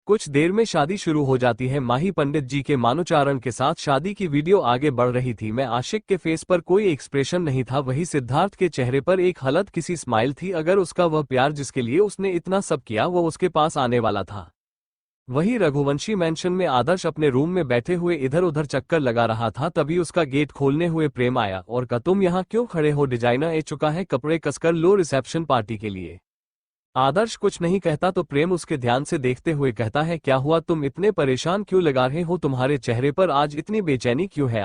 कुछ देर में शादी शुरू हो जाती है। माही पंडित जी के मानोच्चारण के साथ शादी की वीडियो आगे बढ़ रही थी। मैं आशिक के फेस पर कोई एक्सप्रेशन नहीं था, वही सिद्धार्थ के चेहरे पर एक हलत किसी स्माइल थी। अगर उसका वह प्यार जिसके लिए उसने इतना सब किया वो उसके पास आने वाला था। वही रघुवंशी मैंशन में आदर्श अपने रूम में बैठे हुए इधर उधर चक्कर लगा रहा था, तभी उसका गेट खोलने हुए प्रेम आया और कहा, तुम यहाँ क्यों खड़े हो? डिजाइनर ए चुका है, कपड़े कसकर लो रिसेप्शन पार्टी के लिए। आदर्श कुछ नहीं कहता तो प्रेम उसके ध्यान से देखते हुए कहता है, क्या हुआ? तुम इतने परेशान क्यों लगा रहे हो? तुम्हारे चेहरे पर आज इतनी बेचैनी क्यों है?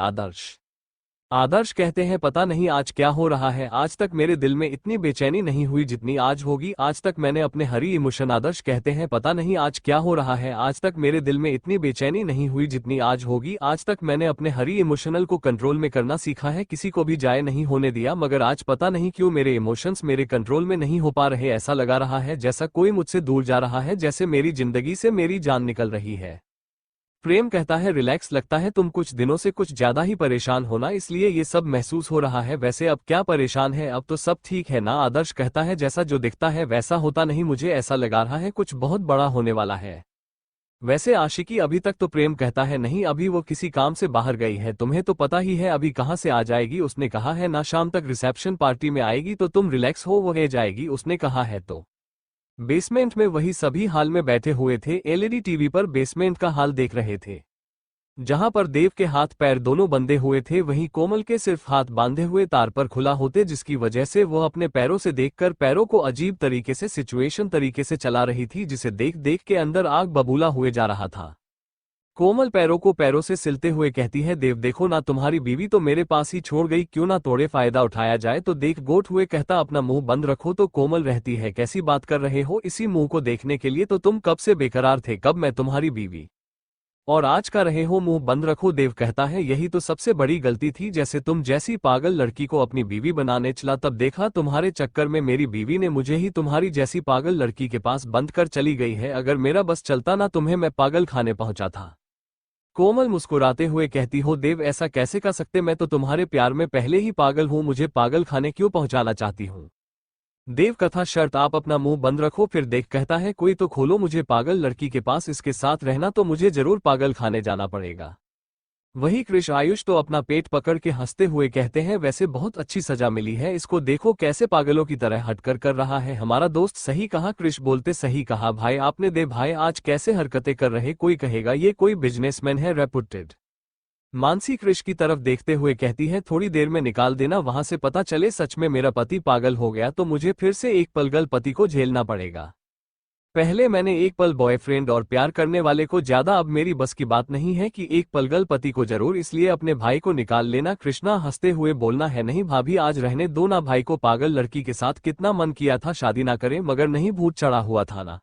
आदर्श कहते हैं, पता नहीं आज क्या हो रहा है, आज तक मेरे दिल में इतनी बेचैनी नहीं हुई जितनी आज होगी। आज तक मैंने अपने हरी इमोशन आदर्श कहते हैं, पता नहीं आज क्या हो रहा है, आज तक मेरे दिल में इतनी बेचैनी नहीं हुई जितनी आज होगी। आज तक मैंने अपने हरी इमोशनल को कंट्रोल में करना सीखा है, किसी को भी जाए नहीं होने दिया, मगर आज पता नहीं क्यों मेरे इमोशंस मेरे कंट्रोल में नहीं हो पा रहे। ऐसा लगा रहा है जैसा कोई मुझसे दूर जा रहा है, जैसे मेरी जिंदगी से मेरी जान निकल रही है। प्रेम कहता है, रिलैक्स, लगता है तुम कुछ दिनों से कुछ ज्यादा ही परेशान हो ना, इसलिए ये सब महसूस हो रहा है। वैसे अब क्या परेशान है, अब तो सब ठीक है ना? आदर्श कहता है, जैसा जो दिखता है वैसा होता नहीं, मुझे ऐसा लगा रहा है कुछ बहुत बड़ा होने वाला है। वैसे आशिकी अभी तक तो प्रेम कहता है, नहीं, अभी वो किसी काम से बाहर गई है, तुम्हें तो पता ही है अभी कहाँ से आ जाएगी। उसने कहा है ना शाम तक रिसेप्शन पार्टी में आएगी, तो तुम रिलैक्स हो, वो रह जाएगी, उसने कहा है। तो बेसमेंट में वही सभी हाल में बैठे हुए थे, एलईडी टीवी पर बेसमेंट का हाल देख रहे थे, जहां पर देव के हाथ पैर दोनों बंधे हुए थे, वहीं कोमल के सिर्फ हाथ बांधे हुए तार पर खुला होते, जिसकी वजह से वह अपने पैरों से देखकर पैरों को अजीब तरीके से सिचुएशन तरीके से चला रही थी, जिसे देख देख के अंदर आग बबूला हुए जा रहा था। कोमल पैरों को पैरों से सिलते हुए कहती है, देव देखो ना, तुम्हारी बीवी तो मेरे पास ही छोड़ गई, क्यों ना थोड़े फायदा उठाया जाए? तो देख गोट हुए कहता, अपना मुंह बंद रखो। तो कोमल रहती है, कैसी बात कर रहे हो? इसी मुंह को देखने के लिए तो तुम कब से बेकरार थे, कब मैं तुम्हारी बीवी और आज का रहे हो? मुंह बंद रखो। देव कहता है, यही तो सबसे बड़ी गलती थी, जैसे तुम जैसी पागल लड़की को अपनी बीवी बनाने चला, तब देखा तुम्हारे चक्कर में मेरी बीवी ने मुझे ही तुम्हारी जैसी पागल लड़की के पास बंद कर चली गई है। अगर मेरा बस चलता ना, तुम्हें मैं पागल खाने पहुंचा था। कोमल मुस्कुराते हुए कहती हो, देव ऐसा कैसे कर सकते, मैं तो तुम्हारे प्यार में पहले ही पागल हूं, मुझे पागल खाने क्यों पहुंचाना चाहती हूं? देव कथा, शर्त आप अपना मुंह बंद रखो। फिर देख कहता है, कोई तो खोलो, मुझे पागल लड़की के पास इसके साथ रहना तो मुझे जरूर पागल खाने जाना पड़ेगा। वही कृष आयुष तो अपना पेट पकड़ के हंसते हुए कहते हैं, वैसे बहुत अच्छी सजा मिली है इसको, देखो कैसे पागलों की तरह हटकर कर रहा है। हमारा दोस्त सही कहा, कृष बोलते, सही कहा भाई आपने। दे भाई आज कैसे हरकतें कर रहे, कोई कहेगा ये कोई बिजनेसमैन है, रेपुटेड। मानसी कृष की तरफ देखते हुए कहती है, थोड़ी देर में निकाल देना वहां से, पता चले सच में मेरा पति पागल हो गया तो मुझे फिर से एक पलगल पति को झेलना पड़ेगा। पहले मैंने एक पल बॉयफ्रेंड और प्यार करने वाले को ज्यादा, अब मेरी बस की बात नहीं है कि एक पलगल पति को जरूर, इसलिए अपने भाई को निकाल लेना। कृष्णा हंसते हुए बोलना है, नहीं भाभी आज रहने दो ना, भाई को पागल लड़की के साथ कितना मन किया था शादी ना करें, मगर नहीं भूत चढ़ा हुआ था ना।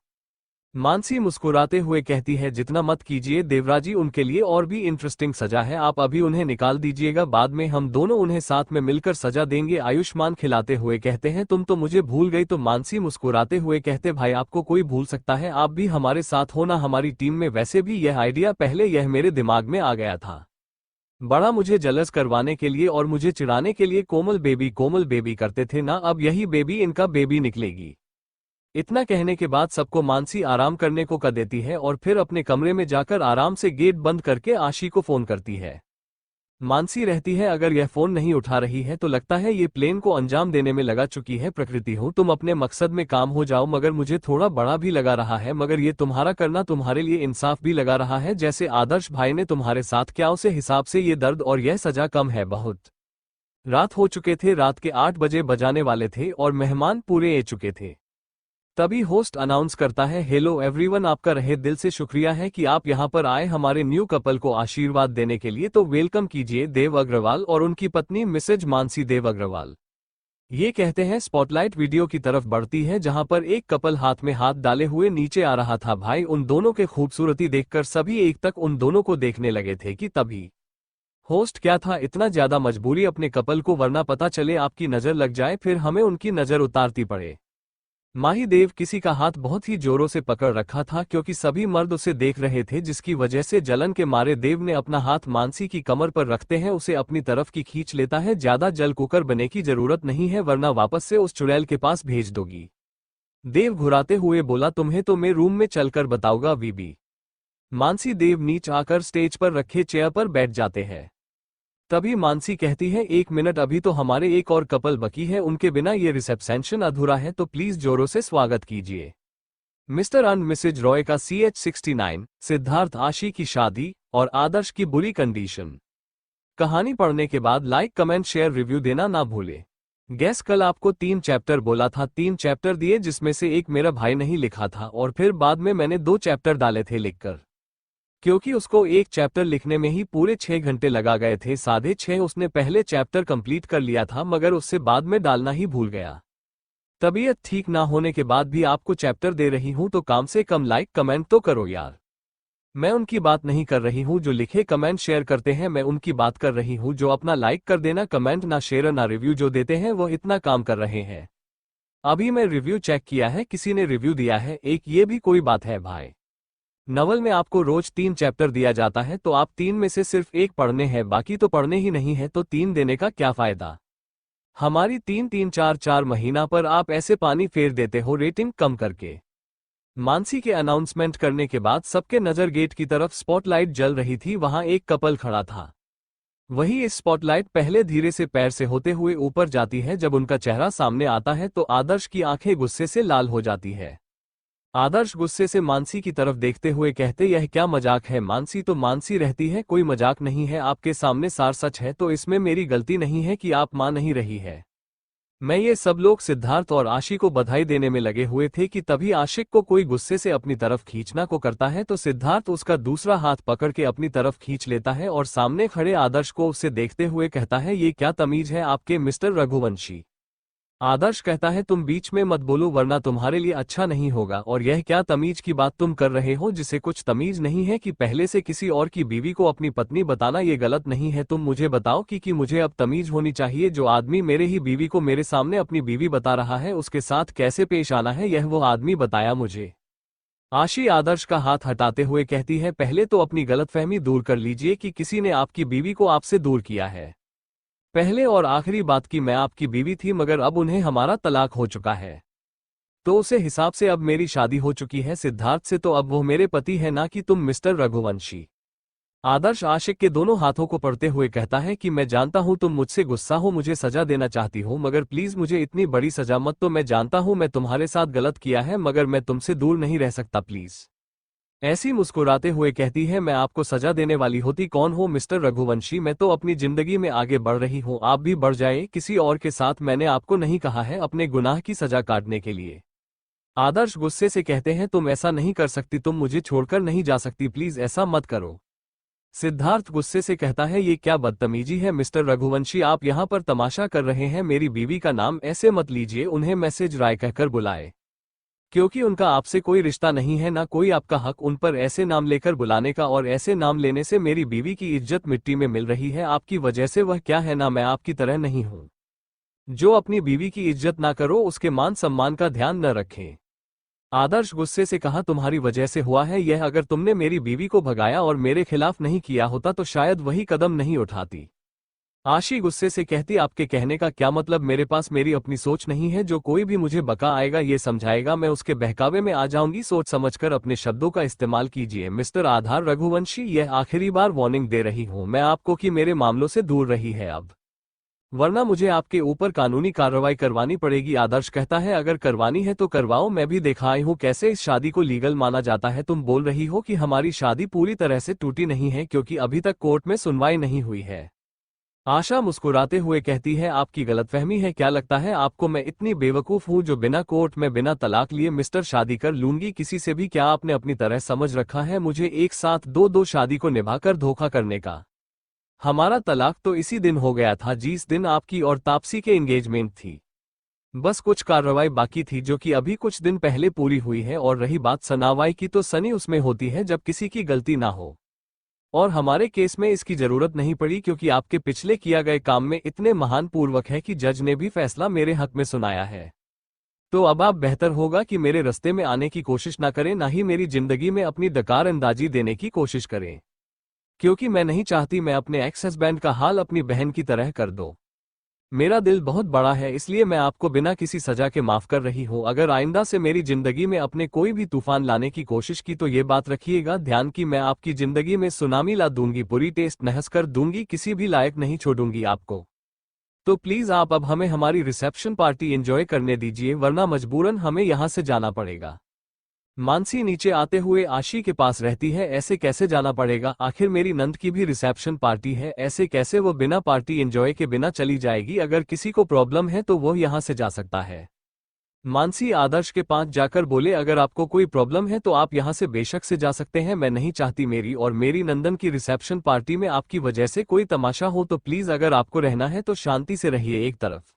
मानसी मुस्कुराते हुए कहती है, जितना मत कीजिए देवराजी, उनके लिए और भी इंटरेस्टिंग सजा है, आप अभी उन्हें निकाल दीजिएगा, बाद में हम दोनों उन्हें साथ में मिलकर सजा देंगे। आयुष्मान खिलाते हुए कहते हैं, तुम तो मुझे भूल गई। तो मानसी मुस्कुराते हुए कहते, भाई आपको कोई भूल सकता है, आप भी हमारे साथ होना हमारी टीम में। वैसे भी यह आइडिया पहले यह मेरे दिमाग में आ गया था, बड़ा मुझे जलस करवाने के लिए और मुझे चिढ़ाने के लिए कोमल बेबी करते थे ना, अब यही बेबी इनका बेबी निकलेगी। इतना कहने के बाद सबको मानसी आराम करने को कह देती है और फिर अपने कमरे में जाकर आराम से गेट बंद करके आशी को फोन करती है। मानसी रहती है, अगर यह फोन नहीं उठा रही है तो लगता है ये प्लेन को अंजाम देने में लगा चुकी है। प्रकृति हो, तुम अपने मकसद में काम हो जाओ, मगर मुझे थोड़ा बड़ा भी लगा रहा है, मगर ये तुम्हारा करना तुम्हारे लिए इंसाफ भी लगा रहा है, जैसे आदर्श भाई ने तुम्हारे साथ किया, उसे हिसाब से ये दर्द और यह सजा कम है बहुत। रात हो चुके थे, रात के 8 बजे बजाने वाले थे और मेहमान पूरे आ चुके थे। तभी होस्ट अनाउंस करता है, हेलो एवरीवन, आपका रहे दिल से शुक्रिया है कि आप यहां पर आए हमारे न्यू कपल को आशीर्वाद देने के लिए, तो वेलकम कीजिए देव अग्रवाल और उनकी पत्नी मिसेज मानसी देव अग्रवाल। ये कहते हैं स्पॉटलाइट वीडियो की तरफ बढ़ती है, जहां पर एक कपल हाथ में हाथ डाले हुए नीचे आ रहा था। भाई उन दोनों के खूबसूरती देखकर सभी एक तक उन दोनों को देखने लगे थे कि तभी होस्ट क्या था, इतना ज्यादा मजबूरी अपने कपल को, वरना पता चले आपकी नजर लग जाए फिर हमें उनकी नजर उतारती पड़े। माही देव किसी का हाथ बहुत ही जोरों से पकड़ रखा था, क्योंकि सभी मर्द उसे देख रहे थे, जिसकी वजह से जलन के मारे देव ने अपना हाथ मानसी की कमर पर रखते हैं उसे अपनी तरफ की खींच लेता है। ज्यादा जल कुकर बनने की जरूरत नहीं है, वरना वापस से उस चुड़ैल के पास भेज दोगी। देव घुराते हुए बोला, तुम्हें तो मैं रूम में चलकर बताऊंगा बीबी। मानसी देव नीचे आकर स्टेज पर रखे चेयर पर बैठ जाते हैं। तभी मानसी कहती है, 1 मिनट, अभी तो हमारे एक और कपल बाकी है, उनके बिना ये रिसेप्शन अधूरा है, तो प्लीज जोरों से स्वागत कीजिए। मिस्टर एंड मिसेज रॉय का CH69, सिद्धार्थ आशी की शादी और आदर्श की बुरी कंडीशन। कहानी पढ़ने के बाद लाइक कमेंट शेयर रिव्यू देना ना भूले। गैस, कल आपको 3 चैप्टर बोला था, 3 चैप्टर दिए, जिसमें से एक मेरा भाई नहीं लिखा था और फिर बाद में मैंने 2 चैप्टर डाले थे लिखकर, क्योंकि उसको एक चैप्टर लिखने में ही पूरे 6 घंटे लगा गए थे। 6:30 उसने पहले चैप्टर कंप्लीट कर लिया था, मगर उससे बाद में डालना ही भूल गया। तबीयत ठीक ना होने के बाद भी आपको चैप्टर दे रही हूं, तो कम से कम लाइक कमेंट तो करो यार। मैं उनकी बात नहीं कर रही हूं जो लिखे कमेंट शेयर करते हैं, मैं उनकी बात कर रही हूं जो अपना लाइक कर देना, कमेंट ना शेयर ना रिव्यू जो देते हैं, वो इतना काम कर रहे हैं। अभी मैं रिव्यू चेक किया है, किसी ने रिव्यू दिया है एक, ये भी कोई बात है भाई। नवल में आपको रोज 3 चैप्टर दिया जाता है, तो आप 3 में से सिर्फ 1 पढ़ने हैं, बाकी तो पढ़ने ही नहीं है, तो 3 देने का क्या फायदा। हमारी 3-3 4-4 महीना पर आप ऐसे पानी फेर देते हो रेटिंग कम करके। मानसी के अनाउंसमेंट करने के बाद सबके नजर गेट की तरफ स्पॉटलाइट जल रही थी, वहां एक कपल खड़ा था। वही इस स्पॉटलाइट पहले धीरे से पैर से होते हुए ऊपर जाती है, जब उनका चेहरा सामने आता है तो आदर्श की आंखें गुस्से से लाल हो जाती है। आदर्श गुस्से से मानसी की तरफ देखते हुए कहते, यह क्या मजाक है। मानसी तो मानसी रहती है, कोई मजाक नहीं है, आपके सामने सार सच है, तो इसमें मेरी गलती नहीं है कि आप मान नहीं रही है। मैं ये सब लोग सिद्धार्थ और आशी को बधाई देने में लगे हुए थे कि तभी आशिक को कोई गुस्से से अपनी तरफ खींचना को करता है, तो सिद्धार्थ उसका दूसरा हाथ पकड़ के अपनी तरफ खींच लेता है और सामने खड़े आदर्श को उसे देखते हुए कहता है, ये क्या तमीज है आपके मिस्टर रघुवंशी। आदर्श कहता है, तुम बीच में मत बोलो वरना तुम्हारे लिए अच्छा नहीं होगा, और यह क्या तमीज की बात तुम कर रहे हो, जिसे कुछ तमीज नहीं है कि पहले से किसी और की बीवी को अपनी पत्नी बताना ये गलत नहीं है। तुम मुझे बताओ कि मुझे अब तमीज होनी चाहिए, जो आदमी मेरे ही बीवी को मेरे सामने अपनी बीवी बता रहा है उसके साथ कैसे पेश आना है, यह वो आदमी बताया मुझे। आशी आदर्श का हाथ हटाते हुए कहती है, पहले तो अपनी गलतफहमी दूर कर लीजिए कि किसी ने आपकी बीवी को आपसे दूर किया है। पहले और आखिरी बात की मैं आपकी बीवी थी, मगर अब उन्हें हमारा तलाक हो चुका है, तो उसे हिसाब से अब मेरी शादी हो चुकी है सिद्धार्थ से, तो अब वो मेरे पति है, ना कि तुम मिस्टर रघुवंशी। आदर्श आशिक के दोनों हाथों को पकड़ते हुए कहता है कि मैं जानता हूं तुम मुझसे गुस्सा हो, मुझे सजा देना चाहती हो, मगर प्लीज मुझे इतनी बड़ी सजा मत। तो मैं जानता हूं मैं तुम्हारे साथ गलत किया है, मगर मैं तुमसे दूर नहीं रह सकता, प्लीज। ऐसी मुस्कुराते हुए कहती है, मैं आपको सजा देने वाली होती कौन हो मिस्टर रघुवंशी, मैं तो अपनी जिंदगी में आगे बढ़ रही हूँ, आप भी बढ़ जाए किसी और के साथ। मैंने आपको नहीं कहा है अपने गुनाह की सजा काटने के लिए। आदर्श गुस्से से कहते हैं, तुम ऐसा नहीं कर सकती, तुम मुझे छोड़कर नहीं जा सकती, प्लीज ऐसा मत करो। सिद्धार्थ गुस्से से कहता है, ये क्या बदतमीजी है मिस्टर रघुवंशी, आप यहाँ पर तमाशा कर रहे हैं, मेरी बीवी का नाम ऐसे मत लीजिए, उन्हें मैसेज राय कहकर बुलाए, क्योंकि उनका आपसे कोई रिश्ता नहीं है, ना कोई आपका हक उन पर ऐसे नाम लेकर बुलाने का, और ऐसे नाम लेने से मेरी बीवी की इज्जत मिट्टी में मिल रही है आपकी वजह से। वह क्या है ना, मैं आपकी तरह नहीं हूं जो अपनी बीवी की इज्जत ना करो, उसके मान सम्मान का ध्यान न रखें। आदर्श गुस्से से कहा, तुम्हारी वजह से हुआ है यह, अगर तुमने मेरी बीवी को भगाया और मेरे खिलाफ नहीं किया होता तो शायद वही कदम नहीं उठाती। आशी गुस्से से कहती, आपके कहने का क्या मतलब, मेरे पास मेरी अपनी सोच नहीं है, जो कोई भी मुझे बका आएगा ये समझाएगा मैं उसके बहकावे में आ जाऊंगी, सोच समझकर अपने शब्दों का इस्तेमाल कीजिए मिस्टर आधार रघुवंशी, यह आखिरी बार वार्निंग दे रही हूं मैं आपको कि मेरे मामलों से दूर रही है अब, वरना मुझे आपके ऊपर कानूनी कार्रवाई करवानी पड़ेगी। आदर्श कहता है, अगर करवानी है तो करवाओ, मैं भी देखा आई हूं कैसे इस शादी को लीगल माना जाता है। तुम बोल रही हो कि हमारी शादी पूरी तरह से टूटी नहीं है क्योंकि अभी तक कोर्ट में सुनवाई नहीं हुई है। आशा मुस्कुराते हुए कहती है, आपकी गलतफहमी है, क्या लगता है आपको मैं इतनी बेवकूफ हूं जो बिना कोर्ट में बिना तलाक लिए मिस्टर शादी कर लूंगी किसी से भी, क्या आपने अपनी तरह समझ रखा है मुझे एक साथ दो शादी को निभाकर धोखा करने का। हमारा तलाक तो इसी दिन हो गया था जिस दिन आपकी और तापसी के एंगेजमेंट थी, बस कुछ कार्रवाई बाकी थी जो कि अभी कुछ दिन पहले पूरी हुई है, और रही बात सनावाई की तो सनी उसमें होती है जब किसी की गलती ना हो, और हमारे केस में इसकी जरूरत नहीं पड़ी क्योंकि आपके पिछले किया गए काम में इतने महान पूर्वक है कि जज ने भी फैसला मेरे हक में सुनाया है। तो अब आप बेहतर होगा कि मेरे रास्ते में आने की कोशिश ना करें, ना ही मेरी जिंदगी में अपनी दकार अंदाजी देने की कोशिश करें, क्योंकि मैं नहीं चाहती मैं अपने एक्स हस्बैंड का हाल अपनी बहन की तरह कर दूं। मेरा दिल बहुत बड़ा है, इसलिए मैं आपको बिना किसी सजा के माफ कर रही हूँ। अगर आइंदा से मेरी जिंदगी में अपने कोई भी तूफान लाने की कोशिश की तो ये बात रखिएगा ध्यान की मैं आपकी जिंदगी में सुनामी ला दूंगी, पूरी टेस्ट नहस कर दूंगी, किसी भी लायक नहीं छोड़ूंगी आपको। तो प्लीज आप अब हमें हमारी रिसेप्शन पार्टी एंजॉय करने दीजिए, वरना मजबूरन हमें यहाँ से जाना पड़ेगा। मानसी नीचे आते हुए आशी के पास रहती है, ऐसे कैसे जाना पड़ेगा, आखिर मेरी नंद की भी रिसेप्शन पार्टी है, ऐसे कैसे वो बिना पार्टी एंजॉय के बिना चली जाएगी। अगर किसी को प्रॉब्लम है तो वो यहाँ से जा सकता है। मानसी आदर्श के पास जाकर बोले, अगर आपको कोई प्रॉब्लम है तो आप यहाँ से बेशक से जा सकते हैं, मैं नहीं चाहती मेरी और मेरी नंदन की रिसेप्शन पार्टी में आपकी वजह से कोई तमाशा हो, तो प्लीज अगर आपको रहना है तो शांति से रहिए एक तरफ।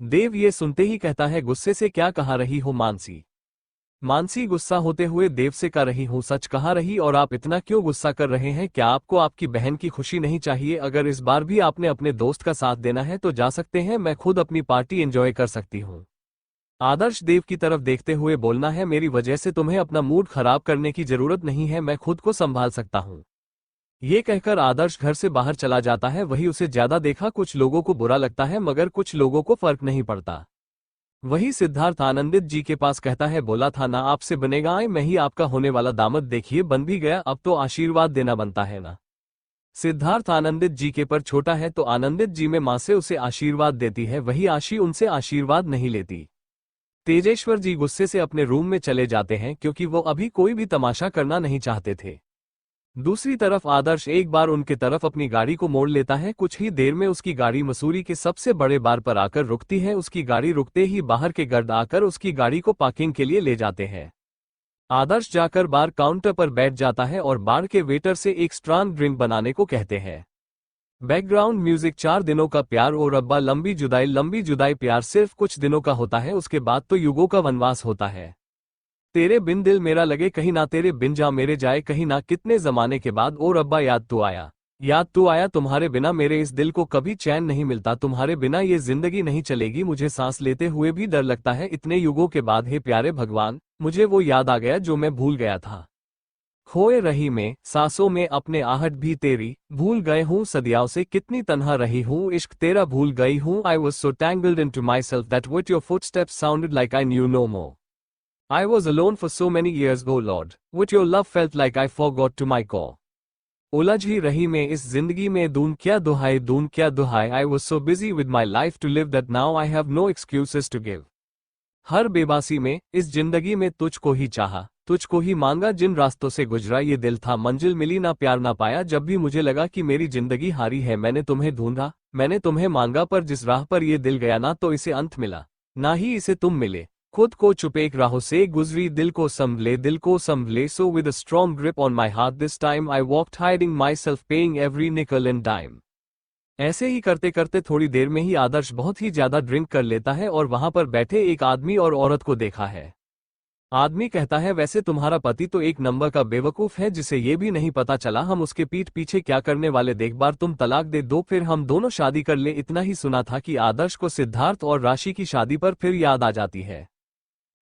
देव ये सुनते ही कहता है, गुस्से से क्या कहा रही हो मानसी। मानसी गुस्सा होते हुए देव से कह रही हूँ, सच कहा रही, और आप इतना क्यों गुस्सा कर रहे हैं, क्या आपको आपकी बहन की खुशी नहीं चाहिए। अगर इस बार भी आपने अपने दोस्त का साथ देना है तो जा सकते हैं, मैं खुद अपनी पार्टी एंजॉय कर सकती हूँ। आदर्श देव की तरफ देखते हुए बोलना है, मेरी वजह से तुम्हें अपना मूड खराब करने की जरूरत नहीं है, मैं खुद को संभाल सकता हूँ। ये कहकर आदर्श घर से बाहर चला जाता है। वही उसे ज्यादा देखा कुछ लोगों को बुरा लगता है मगर कुछ लोगों को फर्क नहीं पड़ता। वही सिद्धार्थ आनंदित जी के पास कहता है, बोला था ना आपसे बनेगा, आए मैं ही आपका होने वाला दामाद, देखिए बन भी गया, अब तो आशीर्वाद देना बनता है ना। सिद्धार्थ आनंदित जी के पर छोटा है तो आनंदित जी में मां से उसे आशीर्वाद देती है, वही आशी उनसे आशीर्वाद नहीं लेती। तेजेश्वर जी गुस्से से अपने रूम में चले जाते हैं क्योंकि वो अभी कोई भी तमाशा करना नहीं चाहते थे। दूसरी तरफ आदर्श एक बार उनके तरफ अपनी गाड़ी को मोड़ लेता है। कुछ ही देर में उसकी गाड़ी मसूरी के सबसे बड़े बार पर आकर रुकती है। उसकी गाड़ी रुकते ही बाहर के गर्द आकर उसकी गाड़ी को पार्किंग के लिए ले जाते हैं। आदर्श जाकर बार काउंटर पर बैठ जाता है और बार के वेटर से एक स्ट्रांग ड्रिंक बनाने को कहते हैं। बैकग्राउंड म्यूजिक 4 दिनों का प्यार और अब्बा लंबी जुदाई प्यार सिर्फ कुछ दिनों का होता है, उसके बाद तो युगों का वनवास होता है। तेरे बिन दिल मेरा लगे कहीं ना, तेरे बिन जा मेरे जाए कहीं ना, कितने जमाने के बाद और अब्बा याद तू आया, तुम्हारे बिना मेरे इस दिल को कभी चैन नहीं मिलता, तुम्हारे बिना ये जिंदगी नहीं चलेगी, मुझे सांस लेते हुए भी डर लगता है, इतने युगों के बाद हे प्यारे भगवान, मुझे वो याद आ गया जो मैं भूल गया था। खोए रही में सांसों में अपने आहट भी तेरी, भूल गए हूँ सदियों से कितनी तन्हा रही हूँ, इश्क तेरा भूल गई हूँ। I was so tangled into myself that what your footsteps sounded like I knew no more. I was alone for so many years, oh Lord, what your love felt like I forgot to my core. उलझ ही रही मैं इस जिंदगी में दून क्या दुहाई, I was so busy with my life to live that now I have no excuses to give. हर बेबासी में इस जिंदगी में तुझको ही चाहा, तुझको ही मांगा, जिन रास्तों से गुजरा ये दिल था, मंजिल मिली ना प्यार ना पाया, जब भी मुझे लगा कि मेरी जिंदगी हारी है मैंने तुम्हें ढूंढा, मैंने तुम्हें मांगा, पर जिस राह पर ये दिल गया ना तो इसे अंत मिला, ना ही इसे तुम मिले। खुद को चुपेक राहों से गुजरी, दिल को संभले, so with a strong grip on my heart this time I walked hiding myself paying every nickel and dime. ऐसे ही करते करते थोड़ी देर में ही आदर्श बहुत ही ज्यादा ड्रिंक कर लेता है और वहां पर बैठे एक आदमी और औरत को देखा है। आदमी कहता है, वैसे तुम्हारा पति तो एक नंबर का बेवकूफ है, जिसे ये भी नहीं पता चला हम उसके पीठ पीछे क्या करने वाले, देख बार तुम तलाक दे दो फिर हम दोनों शादी कर ले। इतना ही सुना था कि आदर्श को सिद्धार्थ और राशि की शादी पर फिर याद आ जाती है।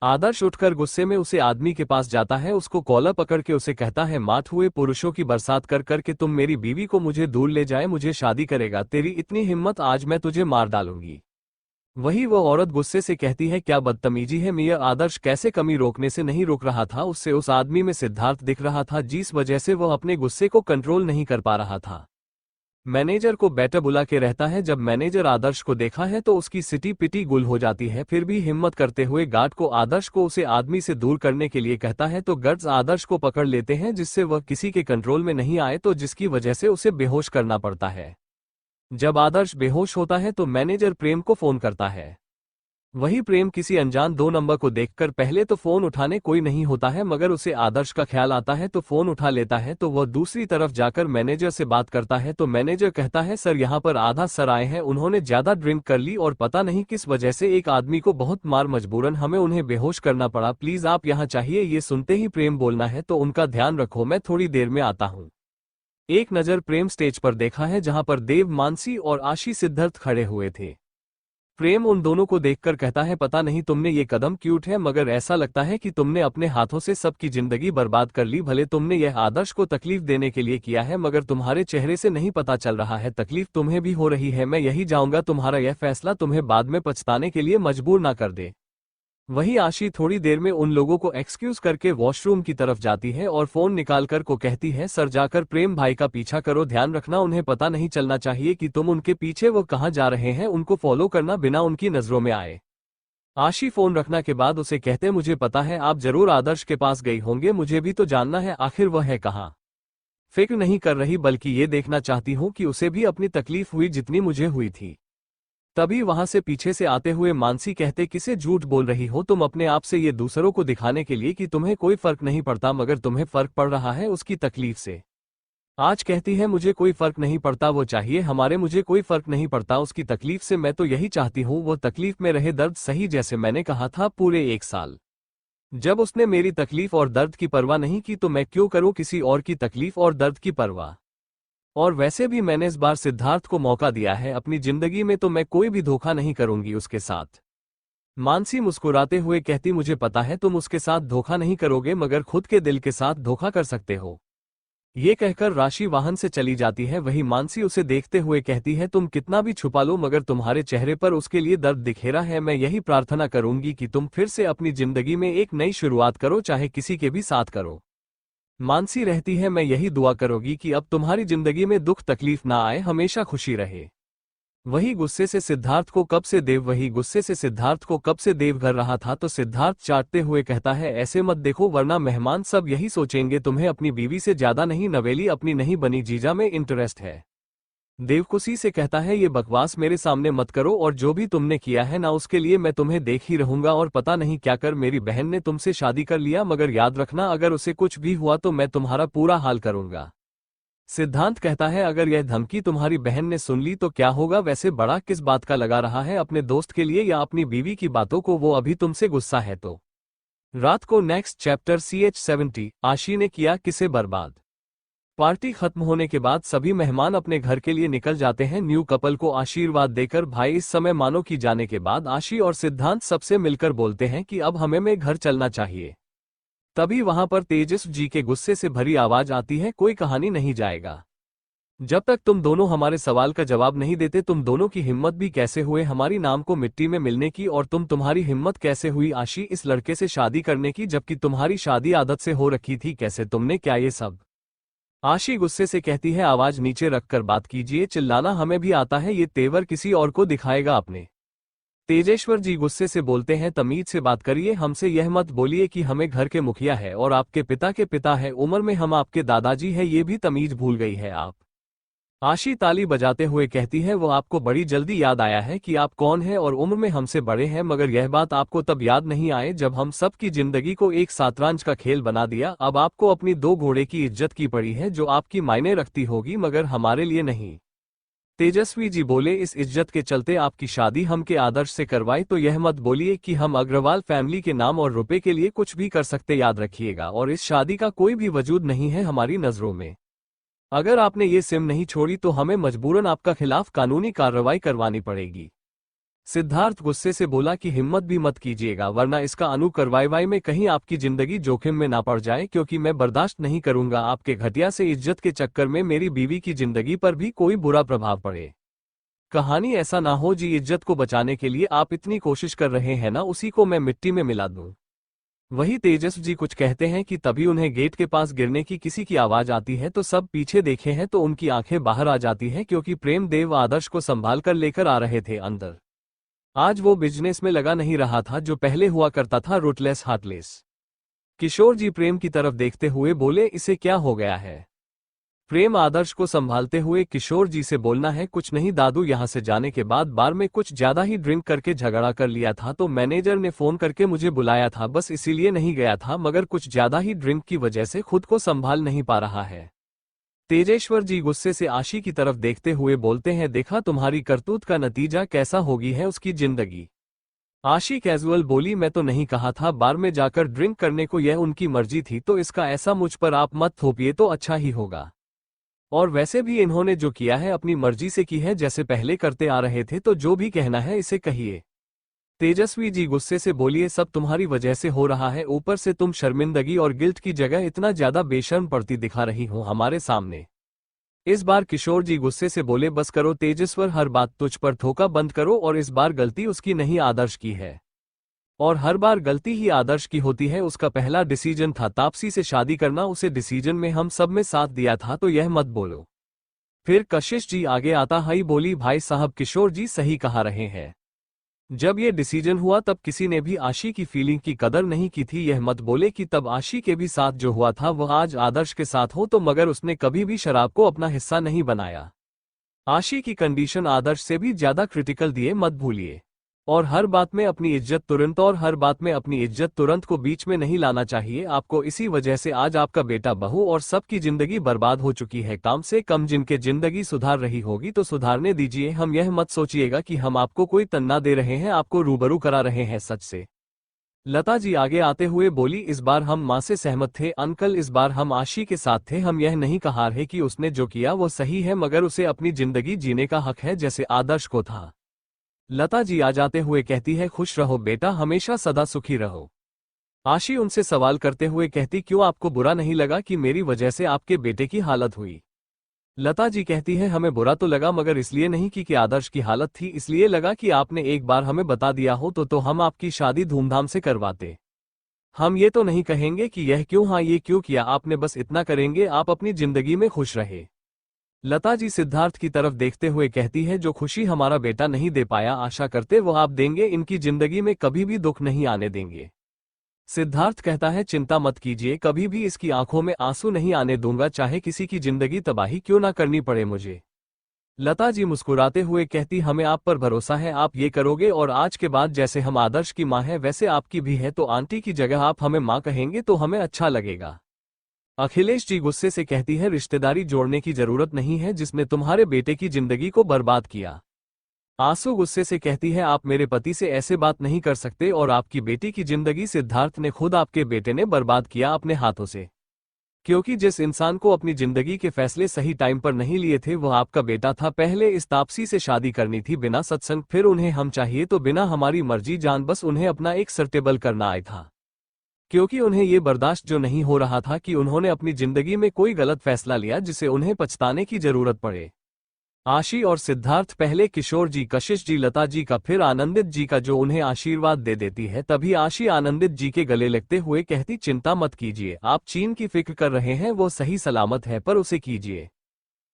आदर्श उठकर गुस्से में उसे आदमी के पास जाता है, उसको कॉलर पकड़ के उसे कहता है, मात हुए पुरुषों की बरसात कर कर के तुम मेरी बीवी को मुझे दूर ले जाए, मुझे शादी करेगा, तेरी इतनी हिम्मत, आज मैं तुझे मार डालूंगी। वही वो औरत गुस्से से कहती है, क्या बदतमीजी है मियां। आदर्श कैसे कमी रोकने से नहीं रोक रहा था, उससे उस आदमी में सिद्धार्थ दिख रहा था, जिस वजह से वह अपने गुस्से को कंट्रोल नहीं कर पा रहा था। मैनेजर को बेटा बुला के रहता है। जब मैनेजर आदर्श को देखा है तो उसकी सिटी पिटी गुल हो जाती है, फिर भी हिम्मत करते हुए गार्ड को आदर्श को उसे आदमी से दूर करने के लिए कहता है, तो गार्ड्स आदर्श को पकड़ लेते हैं, जिससे वह किसी के कंट्रोल में नहीं आए, तो जिसकी वजह से उसे बेहोश करना पड़ता है। जब आदर्श बेहोश होता है तो मैनेजर प्रेम को फोन करता है। वही प्रेम किसी अनजान 2 नंबर को देखकर पहले तो फोन उठाने कोई नहीं होता है, मगर उसे आदर्श का ख्याल आता है तो फोन उठा लेता है। तो वह दूसरी तरफ जाकर मैनेजर से बात करता है, तो मैनेजर कहता है, सर यहाँ पर आधा सर आए हैं, उन्होंने ज्यादा ड्रिंक कर ली और पता नहीं किस वजह से एक आदमी को बहुत मार, मजबूरन हमें उन्हें बेहोश करना पड़ा, प्लीज आप यहाँ चाहिए। ये सुनते ही प्रेम बोलना है, तो उनका ध्यान रखो, मैं थोड़ी देर में आता हूँ। एक नजर प्रेम स्टेज पर देखा है, जहां पर देव, मानसी और आशी सिद्धार्थ खड़े हुए थे। प्रेम उन दोनों को देखकर कहता है, पता नहीं तुमने ये कदम क्यूट है, मगर ऐसा लगता है कि तुमने अपने हाथों से सबकी जिंदगी बर्बाद कर ली। भले तुमने यह आदर्श को तकलीफ देने के लिए किया है, मगर तुम्हारे चेहरे से नहीं पता चल रहा है तकलीफ तुम्हें भी हो रही है। मैं यही चाहूंगा तुम्हारा यह फैसला तुम्हें बाद में पछताने के लिए मजबूर ना कर दे। वही आशी थोड़ी देर में उन लोगों को एक्सक्यूज करके वॉशरूम की तरफ जाती है और फोन निकालकर को कहती है, सर जाकर प्रेम भाई का पीछा करो, ध्यान रखना उन्हें पता नहीं चलना चाहिए कि तुम उनके पीछे वो कहाँ जा रहे हैं, उनको फॉलो करना बिना उनकी नजरों में आए। आशी फोन रखना के बाद उसे कहते, मुझे पता है आप जरूर आदर्श के पास गई होंगे, मुझे भी तो जानना है आखिर वह है कहाँ। फिक्र नहीं कर रही, बल्कि ये देखना चाहती हूँ कि उसे भी अपनी तकलीफ हुई जितनी मुझे हुई थी। तभी वहां से पीछे से आते हुए मानसी कहते, किसे झूठ बोल रही हो तुम अपने आप से, ये दूसरों को दिखाने के लिए कि तुम्हें कोई फर्क नहीं पड़ता, मगर तुम्हें फर्क पड़ रहा है उसकी तकलीफ से। आज कहती है मुझे कोई फर्क नहीं पड़ता, वो चाहिए हमारे, मुझे कोई फर्क नहीं पड़ता उसकी तकलीफ से, मैं तो यही चाहती हूँ वो तकलीफ में रहे, दर्द सही, जैसे मैंने कहा था पूरे 1 साल। जब उसने मेरी तकलीफ और दर्द की परवाह नहीं की तो मैं क्यों करूँ किसी और की तकलीफ और दर्द की परवाह। और वैसे भी मैंने इस बार सिद्धार्थ को मौका दिया है अपनी जिंदगी में, तो मैं कोई भी धोखा नहीं करूंगी उसके साथ। मानसी मुस्कुराते हुए कहती, मुझे पता है तुम उसके साथ धोखा नहीं करोगे, मगर खुद के दिल के साथ धोखा कर सकते हो। ये कहकर राशि वाहन से चली जाती है। वही मानसी उसे देखते हुए कहती है, तुम कितना भी छुपा लो मगर तुम्हारे चेहरे पर उसके लिए दर्द दिखेरा है। मैं यही प्रार्थना करूंगी कि तुम फिर से अपनी जिंदगी में एक नई शुरुआत करो, चाहे किसी के भी साथ करो। मानसी रहती है, मैं यही दुआ करूंगी कि अब तुम्हारी जिंदगी में दुख तकलीफ ना आए, हमेशा खुशी रहे। वही गुस्से से सिद्धार्थ को कब से देव घर रहा था, तो सिद्धार्थ चाटते हुए कहता है, ऐसे मत देखो वरना मेहमान सब यही सोचेंगे तुम्हें अपनी बीवी से ज्यादा नहीं, नवेली अपनी नहीं बनी जीजा में इंटरेस्ट है। देव खुशी से कहता है, ये बकवास मेरे सामने मत करो, और जो भी तुमने किया है ना उसके लिए मैं तुम्हें देख ही रहूंगा, और पता नहीं क्या कर मेरी बहन ने तुमसे शादी कर लिया, मगर याद रखना अगर उसे कुछ भी हुआ तो मैं तुम्हारा पूरा हाल करूंगा। सिद्धांत कहता है, अगर यह धमकी तुम्हारी बहन ने सुन ली तो क्या होगा, वैसे बड़ा किस बात का लगा रहा है, अपने दोस्त के लिए या अपनी बीवी की बातों को, वो अभी तुमसे गुस्सा है तो। रात को नेक्स्ट चैप्टर CH70 आशी ने किया किसे बर्बाद। पार्टी खत्म होने के बाद सभी मेहमान अपने घर के लिए निकल जाते हैं न्यू कपल को आशीर्वाद देकर। भाई इस समय मानो की जाने के बाद आशी और सिद्धांत सबसे मिलकर बोलते हैं कि अब हमें घर चलना चाहिए। तभी वहां पर तेजस जी के गुस्से से भरी आवाज आती है, कोई कहानी नहीं जाएगा जब तक तुम दोनों हमारे सवाल का जवाब नहीं देते। तुम दोनों की हिम्मत भी कैसे हुए हमारी नाम को मिट्टी में मिलने की, और तुम्हारी हिम्मत कैसे हुई आशी इस लड़के से शादी करने की, जबकि तुम्हारी शादी आदत से हो रखी थी, कैसे तुमने क्या ये सब। आशी गुस्से से कहती है, आवाज नीचे रखकर बात कीजिए, चिल्लाना हमें भी आता है, ये तेवर किसी और को दिखाएगा अपने। तेजेश्वर जी गुस्से से बोलते हैं, तमीज से बात करिए, हमसे यह मत बोलिए कि हमें घर के मुखिया है और आपके पिता के पिता है, उम्र में हम आपके दादाजी है, ये भी तमीज भूल गई है आप। आशी ताली बजाते हुए कहती है, वो आपको बड़ी जल्दी याद आया है कि आप कौन हैं और उम्र में हमसे बड़े हैं, मगर यह बात आपको तब याद नहीं आए जब हम सब की जिंदगी को एक शतरंज का खेल बना दिया। अब आपको अपनी 2 घोड़े की इज्जत की पड़ी है जो आपकी मायने रखती होगी, मगर हमारे लिए नहीं। तेजस्वी जी बोले, इस इज्जत के चलते आपकी शादी हम के आदर्श से करवाई, तो यह मत बोलिए कि हम अग्रवाल फैमिली के नाम और रुपए के लिए कुछ भी कर सकते, याद रखिएगा, और इस शादी का कोई भी वजूद नहीं है हमारी नजरों में। अगर आपने ये सिम नहीं छोड़ी तो हमें मजबूरन आपका खिलाफ कानूनी कार्रवाई करवानी पड़ेगी। सिद्धार्थ गुस्से से बोला कि हिम्मत भी मत कीजिएगा, वरना इसका कार्रवाई में कहीं आपकी जिंदगी जोखिम में ना पड़ जाए, क्योंकि मैं बर्दाश्त नहीं करूंगा आपके घटिया से इज्जत के चक्कर में मेरी बीवी की जिंदगी पर भी कोई बुरा प्रभाव पड़े। कहानी ऐसा ना हो जी, इज्जत को बचाने के लिए आप इतनी कोशिश कर रहे हैं ना, उसी को मैं मिट्टी में मिला दूं। वही तेजस जी कुछ कहते हैं कि तभी उन्हें गेट के पास गिरने की किसी की आवाज आती है, तो सब पीछे देखे हैं तो उनकी आंखें बाहर आ जाती हैं, क्योंकि प्रेम देव आदर्श को संभाल कर लेकर आ रहे थे अंदर। आज वो बिजनेस में लगा नहीं रहा था जो पहले हुआ करता था, रूटलेस हार्टलेस। किशोर जी प्रेम की तरफ देखते हुए बोले, इसे क्या हो गया है। प्रेम आदर्श को संभालते हुए किशोर जी से बोलना है, कुछ नहीं दादू, यहां से जाने के बाद बार में कुछ ज्यादा ही ड्रिंक करके झगड़ा कर लिया था, तो मैनेजर ने फोन करके मुझे बुलाया था, बस इसीलिए नहीं गया था, मगर कुछ ज्यादा ही ड्रिंक की वजह से खुद को संभाल नहीं पा रहा है। तेजेश्वर जी गुस्से से आशी की तरफ देखते हुए बोलते हैं, देखा तुम्हारी करतूत का नतीजा कैसा होगी है उसकी जिंदगी। आशी कैजुअल बोली, मैं तो नहीं कहा था बार में जाकर ड्रिंक करने को, यह उनकी मर्जी थी, तो इसका ऐसा मुझ पर आप मत थोपिए तो अच्छा ही होगा। और वैसे भी इन्होंने जो किया है अपनी मर्जी से की है, जैसे पहले करते आ रहे थे, तो जो भी कहना है इसे कहिए। तेजस्वी जी गुस्से से बोलिए, सब तुम्हारी वजह से हो रहा है, ऊपर से तुम शर्मिंदगी और गिल्ट की जगह इतना ज्यादा बेशर्म पड़ती दिखा रही हो हमारे सामने। इस बार किशोर जी गुस्से से बोले, बस करो तेजस्वर, हर बात तुझ पर थोका बंद करो, और इस बार गलती उसकी नहीं आदर्श की है। और हर बार गलती ही आदर्श की होती है। उसका पहला डिसीजन था तापसी से शादी करना, उसे डिसीजन में हम सब में साथ दिया था, तो यह मत बोलो। फिर कशिश जी आगे आता हई बोली, भाई साहब किशोर जी सही कहा रहे हैं, जब ये डिसीजन हुआ तब किसी ने भी आशी की फीलिंग की कदर नहीं की थी। यह मत बोले कि तब आशी के भी साथ जो हुआ था वह आज आदर्श के साथ हो, तो मगर उसने कभी भी शराब को अपना हिस्सा नहीं बनाया। आशी की कंडीशन आदर्श से भी ज्यादा क्रिटिकल दिए मत भूलिए। और हर बात में अपनी इज्जत तुरंत को बीच में नहीं लाना चाहिए आपको। इसी वजह से आज आपका बेटा बहू और सबकी जिंदगी बर्बाद हो चुकी है। कम से कम जिनके जिंदगी सुधार रही होगी तो सुधारने दीजिए। हम यह मत सोचिएगा कि हम आपको कोई तन्ना दे रहे हैं, आपको रूबरू करा रहे हैं सच से। लता जी आगे आते हुए बोली, इस बार हम माँ से सहमत थे अंकल, इस बार हम आशी के साथ थे। हम यह नहीं कहा रहे कि उसने जो किया वो सही है, मगर उसे अपनी जिंदगी जीने का हक है जैसे आदर्श को था। लता जी आ जाते हुए कहती है, खुश रहो बेटा, हमेशा सदा सुखी रहो। आशी उनसे सवाल करते हुए कहती, क्यों आपको बुरा नहीं लगा कि मेरी वजह से आपके बेटे की हालत हुई? लता जी कहती है, हमें बुरा तो लगा, मगर इसलिए नहीं कि आदर्श की हालत थी, इसलिए लगा कि आपने एक बार हमें बता दिया हो तो हम आपकी शादी धूमधाम से करवाते। हम ये तो नहीं कहेंगे कि यह क्यों, हाँ ये क्यों किया आपने, बस इतना करेंगे आप अपनी जिंदगी में खुश रहे। लता जी सिद्धार्थ की तरफ देखते हुए कहती है, जो खुशी हमारा बेटा नहीं दे पाया आशा करते वो आप देंगे, इनकी जिंदगी में कभी भी दुख नहीं आने देंगे। सिद्धार्थ कहता है, चिंता मत कीजिए, कभी भी इसकी आंखों में आंसू नहीं आने दूंगा, चाहे किसी की जिंदगी तबाही क्यों ना करनी पड़े मुझे। लता जी मुस्कुराते हुए कहती, हमें आप पर भरोसा है, आप ये करोगे, और आज के बाद जैसे हम आदर्श की माँ है वैसे आपकी भी है, तो आंटी की जगह आप हमें माँ कहेंगे तो हमें अच्छा लगेगा। अखिलेश जी गुस्से से कहती है, रिश्तेदारी जोड़ने की जरूरत नहीं है जिसने तुम्हारे बेटे की जिंदगी को बर्बाद किया। आंसू गुस्से से कहती है, आप मेरे पति से ऐसे बात नहीं कर सकते, और आपकी बेटी की जिंदगी सिद्धार्थ ने खुद आपके बेटे ने बर्बाद किया अपने हाथों से। क्योंकि जिस इंसान को अपनी जिंदगी के फैसले सही टाइम पर नहीं लिए थे वह आपका बेटा था। पहले इस तापसी से शादी करनी थी बिना सत्संग, फिर उन्हें हम चाहिए तो बिना हमारी मर्जी जान, बस उन्हें अपना एक सर्टेबल करना आया था। क्योंकि उन्हें ये बर्दाश्त जो नहीं हो रहा था कि उन्होंने अपनी जिंदगी में कोई गलत फैसला लिया जिसे उन्हें पछताने की जरूरत पड़े। आशी और सिद्धार्थ पहले किशोर जी, कशिश जी, लता जी का, फिर आनंदित जी का, जो उन्हें आशीर्वाद दे देती है। तभी आशी आनंदित जी के गले लगते हुए कहती, चिंता मत कीजिए, आप चीन की फिक्र कर रहे हैं, वो सही सलामत है, पर उसे कीजिए।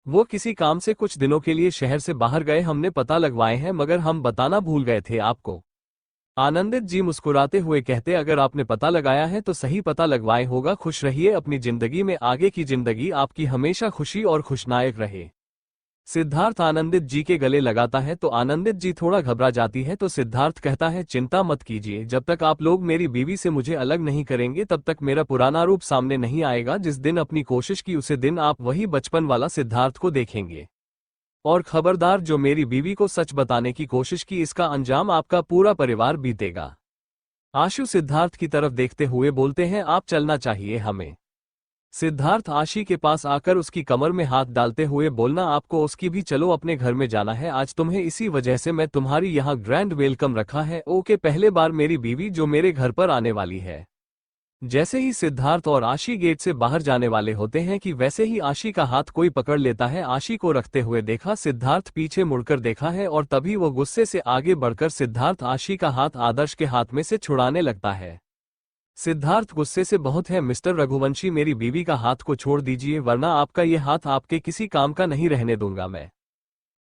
वो किसी काम से कुछ दिनों के लिए शहर से बाहर गए, हमने पता लगवाए हैं, मगर हम बताना भूल गए थे आपको। आनंदित जी मुस्कुराते हुए कहते, अगर आपने पता लगाया है तो सही पता लगवाए होगा। खुश रहिए अपनी जिंदगी में, आगे की जिंदगी आपकी हमेशा खुशी और खुशनायक रहे। सिद्धार्थ आनंदित जी के गले लगाता है तो आनंदित जी थोड़ा घबरा जाती है, तो सिद्धार्थ कहता है, चिंता मत कीजिए, जब तक आप लोग मेरी बीवी से मुझे अलग नहीं करेंगे तब तक मेरा पुराना रूप सामने नहीं आएगा। जिस दिन अपनी कोशिश की उसे दिन आप वही बचपन वाला सिद्धार्थ को देखेंगे। और खबरदार, जो मेरी बीवी को सच बताने की कोशिश की, इसका अंजाम आपका पूरा परिवार बीतेगा। आशु सिद्धार्थ की तरफ देखते हुए बोलते हैं, आप चलना चाहिए हमें। सिद्धार्थ आशी के पास आकर उसकी कमर में हाथ डालते हुए बोलना, आपको उसकी भी चलो, अपने घर में जाना है आज तुम्हें, इसी वजह से मैं तुम्हारी यहाँ ग्रैंड वेलकम रखा है। ओके, पहले बार मेरी बीवी जो मेरे घर पर आने वाली है। जैसे ही सिद्धार्थ और आशी गेट से बाहर जाने वाले होते हैं कि वैसे ही आशी का हाथ कोई पकड़ लेता है। आशी को रखते हुए देखा, सिद्धार्थ पीछे मुड़कर देखा है, और तभी वो गुस्से से आगे बढ़कर सिद्धार्थ आशी का हाथ आदर्श के हाथ में से छुड़ाने लगता है। सिद्धार्थ गुस्से से बहुत है, मिस्टर रघुवंशी, मेरी बीवी का हाथ को छोड़ दीजिए, वरना आपका ये हाथ आपके किसी काम का नहीं रहने दूंगा मैं।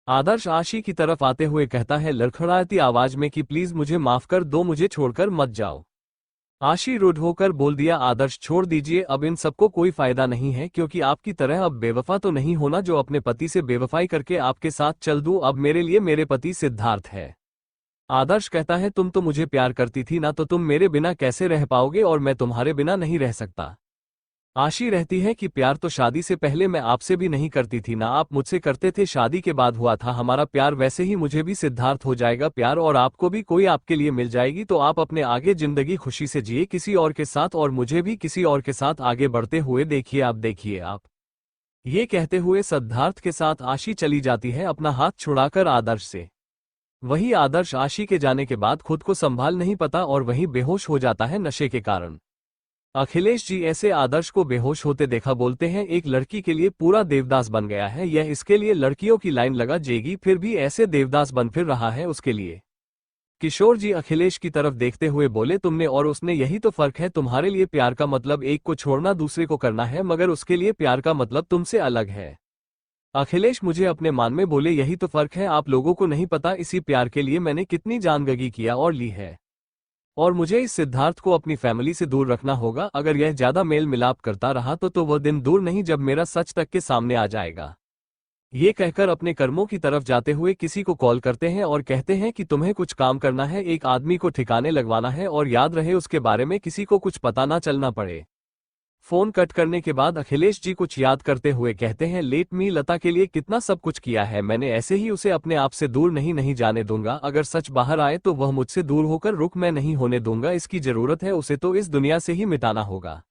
आदर्श आशी की तरफ आते हुए कहता है लड़खड़ाती आवाज में कि प्लीज मुझे माफ कर दो, मुझे छोड़कर मत जाओ। आशी रूड होकर बोल दिया, आदर्श छोड़ दीजिए, अब इन सबको कोई फायदा नहीं है, क्योंकि आपकी तरह अब बेवफा तो नहीं होना जो अपने पति से बेवफाई करके आपके साथ चल दूं। अब मेरे लिए मेरे पति सिद्धार्थ है। आदर्श कहता है, तुम तो मुझे प्यार करती थी ना, तो तुम मेरे बिना कैसे रह पाओगे, और मैं तुम्हारे बिना नहीं रह सकता। आशी रहती है कि प्यार तो शादी से पहले मैं आपसे भी नहीं करती थी ना, आप मुझसे करते थे, शादी के बाद हुआ था हमारा प्यार, वैसे ही मुझे भी सिद्धार्थ हो जाएगा प्यार, और आपको भी कोई आपके लिए मिल जाएगी, तो आप अपने आगे जिंदगी खुशी से जिए किसी और के साथ, और मुझे भी किसी और के साथ आगे बढ़ते हुए देखिए आप। ये कहते हुए सिद्धार्थ के साथ आशी चली जाती है अपना हाथ छुड़ाकर आदर्श से। वही आदर्श आशी के जाने के बाद खुद को संभाल नहीं पाता और वहीं बेहोश हो जाता है नशे के कारण। अखिलेश जी ऐसे आदर्श को बेहोश होते देखा बोलते हैं, एक लड़की के लिए पूरा देवदास बन गया है यह, इसके लिए लड़कियों की लाइन लगा जेगी, फिर भी ऐसे देवदास बन फिर रहा है उसके लिए। किशोर जी अखिलेश की तरफ देखते हुए बोले, तुमने और उसने यही तो फर्क है, तुम्हारे लिए प्यार का मतलब एक को छोड़ना दूसरे को करना है, मगर उसके लिए प्यार का मतलब तुमसे अलग है। अखिलेश मुझे अपने मान में बोले, यही तो फर्क है, आप लोगों को नहीं पता इसी प्यार के लिए मैंने कितनी जानगगी किया और ली है। और मुझे इस सिद्धार्थ को अपनी फैमिली से दूर रखना होगा, अगर यह ज्यादा मेल मिलाप करता रहा तो वह दिन दूर नहीं जब मेरा सच तक के सामने आ जाएगा। ये कहकर अपने कर्मों की तरफ जाते हुए किसी को कॉल करते हैं और कहते हैं कि तुम्हें कुछ काम करना है, एक आदमी को ठिकाने लगवाना है और याद रहे उसके बारे में किसी को कुछ पता ना चलना पड़े। फोन कट करने के बाद अखिलेश जी कुछ याद करते हुए कहते हैं, लेट मी, लता के लिए कितना सब कुछ किया है मैंने, ऐसे ही उसे अपने आप से दूर नहीं जाने दूंगा, अगर सच बाहर आए तो वह मुझसे दूर होकर रुक मैं नहीं होने दूंगा, इसकी जरूरत है, उसे तो इस दुनिया से ही मिटाना होगा।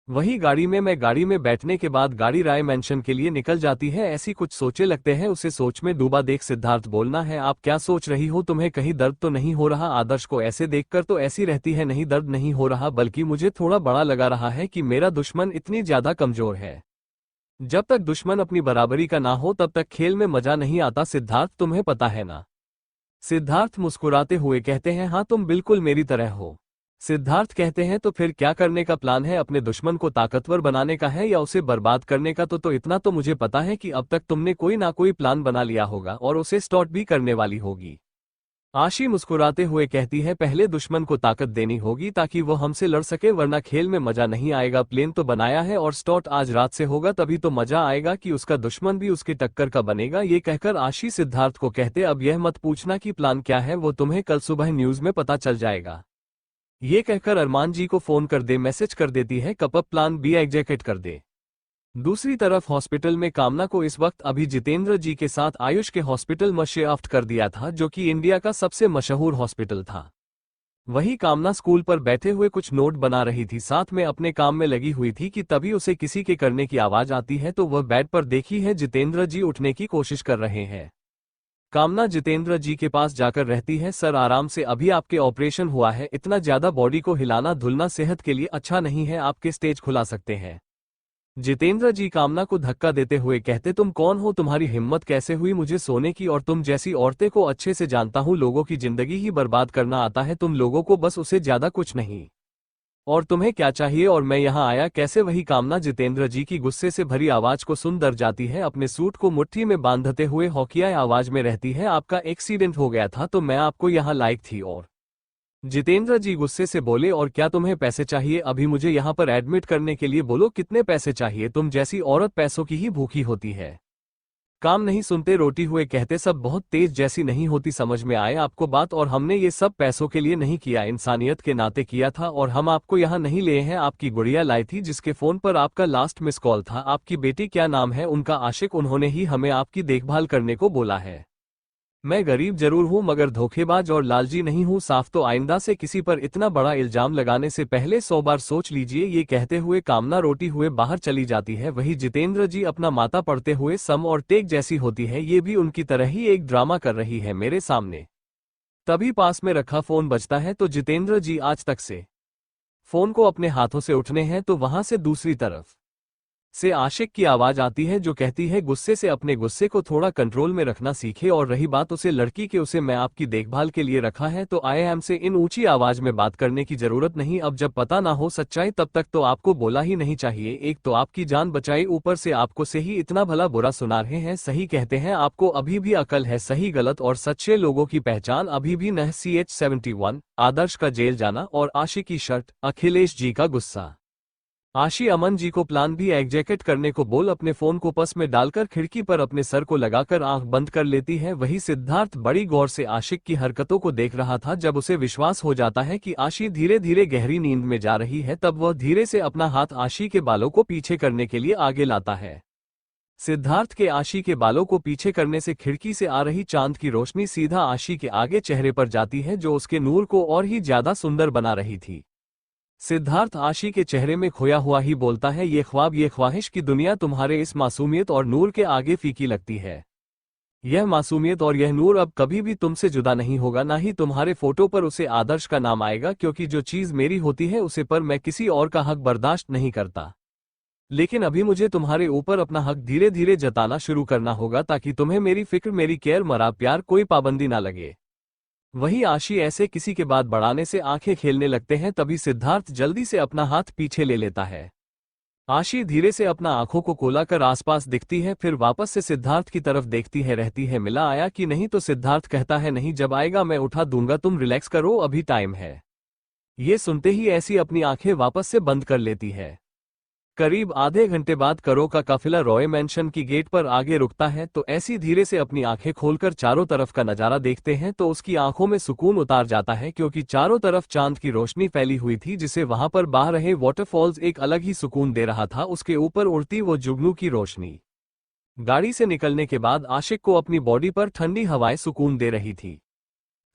वही गाड़ी में मैं गाड़ी में बैठने के बाद गाड़ी राय मैंशन के लिए निकल जाती है, ऐसी कुछ सोचे लगते हैं, उसे सोच में डूबा देख सिद्धार्थ बोलना है, आप क्या सोच रही हो, तुम्हें कहीं दर्द तो नहीं हो रहा। आदर्श को ऐसे देखकर तो ऐसी रहती है, नहीं दर्द नहीं हो रहा, बल्कि मुझे थोड़ा बड़ा लगा रहा है कि मेरा दुश्मन इतनी ज्यादा कमजोर है। जब तक दुश्मन अपनी बराबरी का ना हो तब तक खेल में मजा नहीं आता सिद्धार्थ, तुम्हें पता है ना। सिद्धार्थ मुस्कुराते हुए कहते हैं, हाँ तुम बिल्कुल मेरी तरह हो। सिद्धार्थ कहते हैं, तो फिर क्या करने का प्लान है, अपने दुश्मन को ताकतवर बनाने का है या उसे बर्बाद करने का। तो इतना तो मुझे पता है कि अब तक तुमने कोई ना कोई प्लान बना लिया होगा और उसे स्टॉर्ट भी करने वाली होगी। आशी मुस्कुराते हुए कहती है, पहले दुश्मन को ताकत देनी होगी ताकि वो हमसे लड़ सके, वरना खेल में मजा नहीं आएगा। प्लान तो बनाया है और स्टॉर्ट आज रात से होगा, तभी तो मजा आएगा कि उसका दुश्मन भी उसके टक्कर का बनेगा। ये कहकर आशी सिद्धार्थ को कहते, अब यह मत पूछना कि प्लान क्या है, वो तुम्हें कल सुबह न्यूज में पता चल जाएगा। ये कहकर अरमान जी को फोन कर दे मैसेज कर देती है, कपअप प्लान बी एग्जीक्यूट कर दे। दूसरी तरफ हॉस्पिटल में कामना को इस वक्त अभी जितेंद्र जी के साथ आयुष के हॉस्पिटल में शिफ्ट कर दिया था, जो कि इंडिया का सबसे मशहूर हॉस्पिटल था। वही कामना स्कूल पर बैठे हुए कुछ नोट बना रही थी, साथ में अपने काम में लगी हुई थी कि तभी उसे किसी के करने की आवाज आती है, तो वह बेड पर देखी है जितेंद्र जी उठने की कोशिश कर रहे हैं। कामना जितेंद्र जी के पास जाकर रहती है, सर आराम से, अभी आपके ऑपरेशन हुआ है, इतना ज्यादा बॉडी को हिलाना धुलना सेहत के लिए अच्छा नहीं है, आपके स्टेज खुला सकते हैं। जितेंद्र जी कामना को धक्का देते हुए कहते, तुम कौन हो, तुम्हारी हिम्मत कैसे हुई मुझे सोने की, और तुम जैसी औरतें को अच्छे से जानता हूं, लोगों की जिंदगी ही बर्बाद करना आता है तुम लोगों को, बस उसे ज्यादा कुछ नहीं। और तुम्हें क्या चाहिए और मैं यहाँ आया कैसे। वही कामना जितेंद्र जी की गुस्से से भरी आवाज को सुन डर जाती है, अपने सूट को मुट्ठी में बांधते हुए हौकिया आवाज में रहती है, आपका एक्सीडेंट हो गया था तो मैं आपको यहाँ लायक थी। और जितेंद्र जी गुस्से से बोले, और क्या तुम्हें पैसे चाहिए, अभी मुझे यहाँ पर एडमिट करने के लिए बोलो, कितने पैसे चाहिए, तुम जैसी औरत पैसों की ही भूखी होती है। काम नहीं सुनते रोटी हुए कहते, सब बहुत तेज जैसी नहीं होती, समझ में आए आपको बात, और हमने ये सब पैसों के लिए नहीं किया, इंसानियत के नाते किया था, और हम आपको यहाँ नहीं ले हैं, आपकी गुड़िया लाई थी जिसके फोन पर आपका लास्ट मिस कॉल था, आपकी बेटी क्या नाम है उनका, आशिक, उन्होंने ही हमें आपकी देखभाल करने को बोला है। मैं गरीब जरूर हूं मगर धोखेबाज और लालची नहीं हूं, साफ तो आइंदा से किसी पर इतना बड़ा इल्जाम लगाने से पहले 100 बार सोच लीजिए। ये कहते हुए कामना रोटी हुए बाहर चली जाती है। वही जितेंद्र जी अपना माता पढ़ते हुए सम और टेक जैसी होती है, ये भी उनकी तरह ही एक ड्रामा कर रही है मेरे सामने। तभी पास में रखा फोन बजता है तो जितेंद्र जी आज तक से फोन को अपने हाथों से उठने हैं, तो वहां से दूसरी तरफ से आशिक की आवाज आती है जो कहती है, गुस्से से अपने गुस्से को थोड़ा कंट्रोल में रखना सीखे, और रही बात उसे लड़की के, उसे मैं आपकी देखभाल के लिए रखा है, तो आई एम से इन ऊंची आवाज में बात करने की जरूरत नहीं, अब जब पता ना हो सच्चाई तब तक तो आपको बोला ही नहीं चाहिए, एक तो आपकी जान बचाई, ऊपर से आपको से ही इतना भला बुरा सुना रहे हैं। सही कहते हैं, आपको अभी भी अकल है, सही गलत और सच्चे लोगों की पहचान अभी भी न। CH-71 आदर्श का जेल जाना और आशी की शर्ट, अखिलेश जी का गुस्सा। आशी अमन जी को प्लान भी एग्जीक्यूट करने को बोल अपने फोन को पर्स में डालकर खिड़की पर अपने सर को लगाकर आंख बंद कर लेती है। वही सिद्धार्थ बड़ी गौर से आशिक की हरकतों को देख रहा था। जब उसे विश्वास हो जाता है कि आशी धीरे धीरे गहरी नींद में जा रही है, तब वह धीरे से अपना हाथ आशी के बालों को पीछे करने के लिए आगे लाता है। सिद्धार्थ के आशी के बालों को पीछे करने से खिड़की से आ रही चांद की रोशनी सीधा आशी के आगे चेहरे पर जाती है, जो उसके नूर को और ही ज्यादा सुंदर बना रही थी। सिद्धार्थ आशी के चेहरे में खोया हुआ ही बोलता है, ये ख्वाब, ये ख्वाहिश की दुनिया तुम्हारे इस मासूमियत और नूर के आगे फीकी लगती है। यह मासूमियत और यह नूर अब कभी भी तुमसे जुदा नहीं होगा, ना ही तुम्हारे फोटो पर उसे आदर्श का नाम आएगा, क्योंकि जो चीज मेरी होती है उसे पर मैं किसी और का हक बर्दाश्त नहीं करता। लेकिन अभी मुझे तुम्हारे ऊपर अपना हक धीरे धीरे जताना शुरू करना होगा, ताकि तुम्हें मेरी फिक्र, मेरी केयर, मरा प्यार कोई पाबंदी ना लगे। वही आशी ऐसे किसी के बाद बढ़ाने से आंखें खेलने लगते हैं, तभी सिद्धार्थ जल्दी से अपना हाथ पीछे ले लेता है। आशी धीरे से अपना आंखों को खोला कर आसपास दिखती है, फिर वापस से सिद्धार्थ की तरफ देखती है, रहती है, मिला आया कि नहीं? तो सिद्धार्थ कहता है, नहीं, जब आएगा मैं उठा दूंगा, तुम रिलैक्स करो, अभी टाइम है। ये सुनते ही ऐसी अपनी आंखें वापस से बंद कर लेती है। करीब आधे घंटे बाद करो का काफिला रॉय मैंशन की गेट पर आगे रुकता है, तो ऐसी धीरे से अपनी आंखें खोलकर चारों तरफ का नजारा देखते हैं तो उसकी आंखों में सुकून उतार जाता है, क्योंकि चारों तरफ चांद की रोशनी फैली हुई थी, जिसे वहां पर बह रहे वाटरफॉल्स एक अलग ही सुकून दे रहा था, उसके ऊपर उड़ती वो जुगनू की रोशनी। गाड़ी से निकलने के बाद आशिक को अपनी बॉडी पर ठंडी हवाएं सुकून दे रही थी।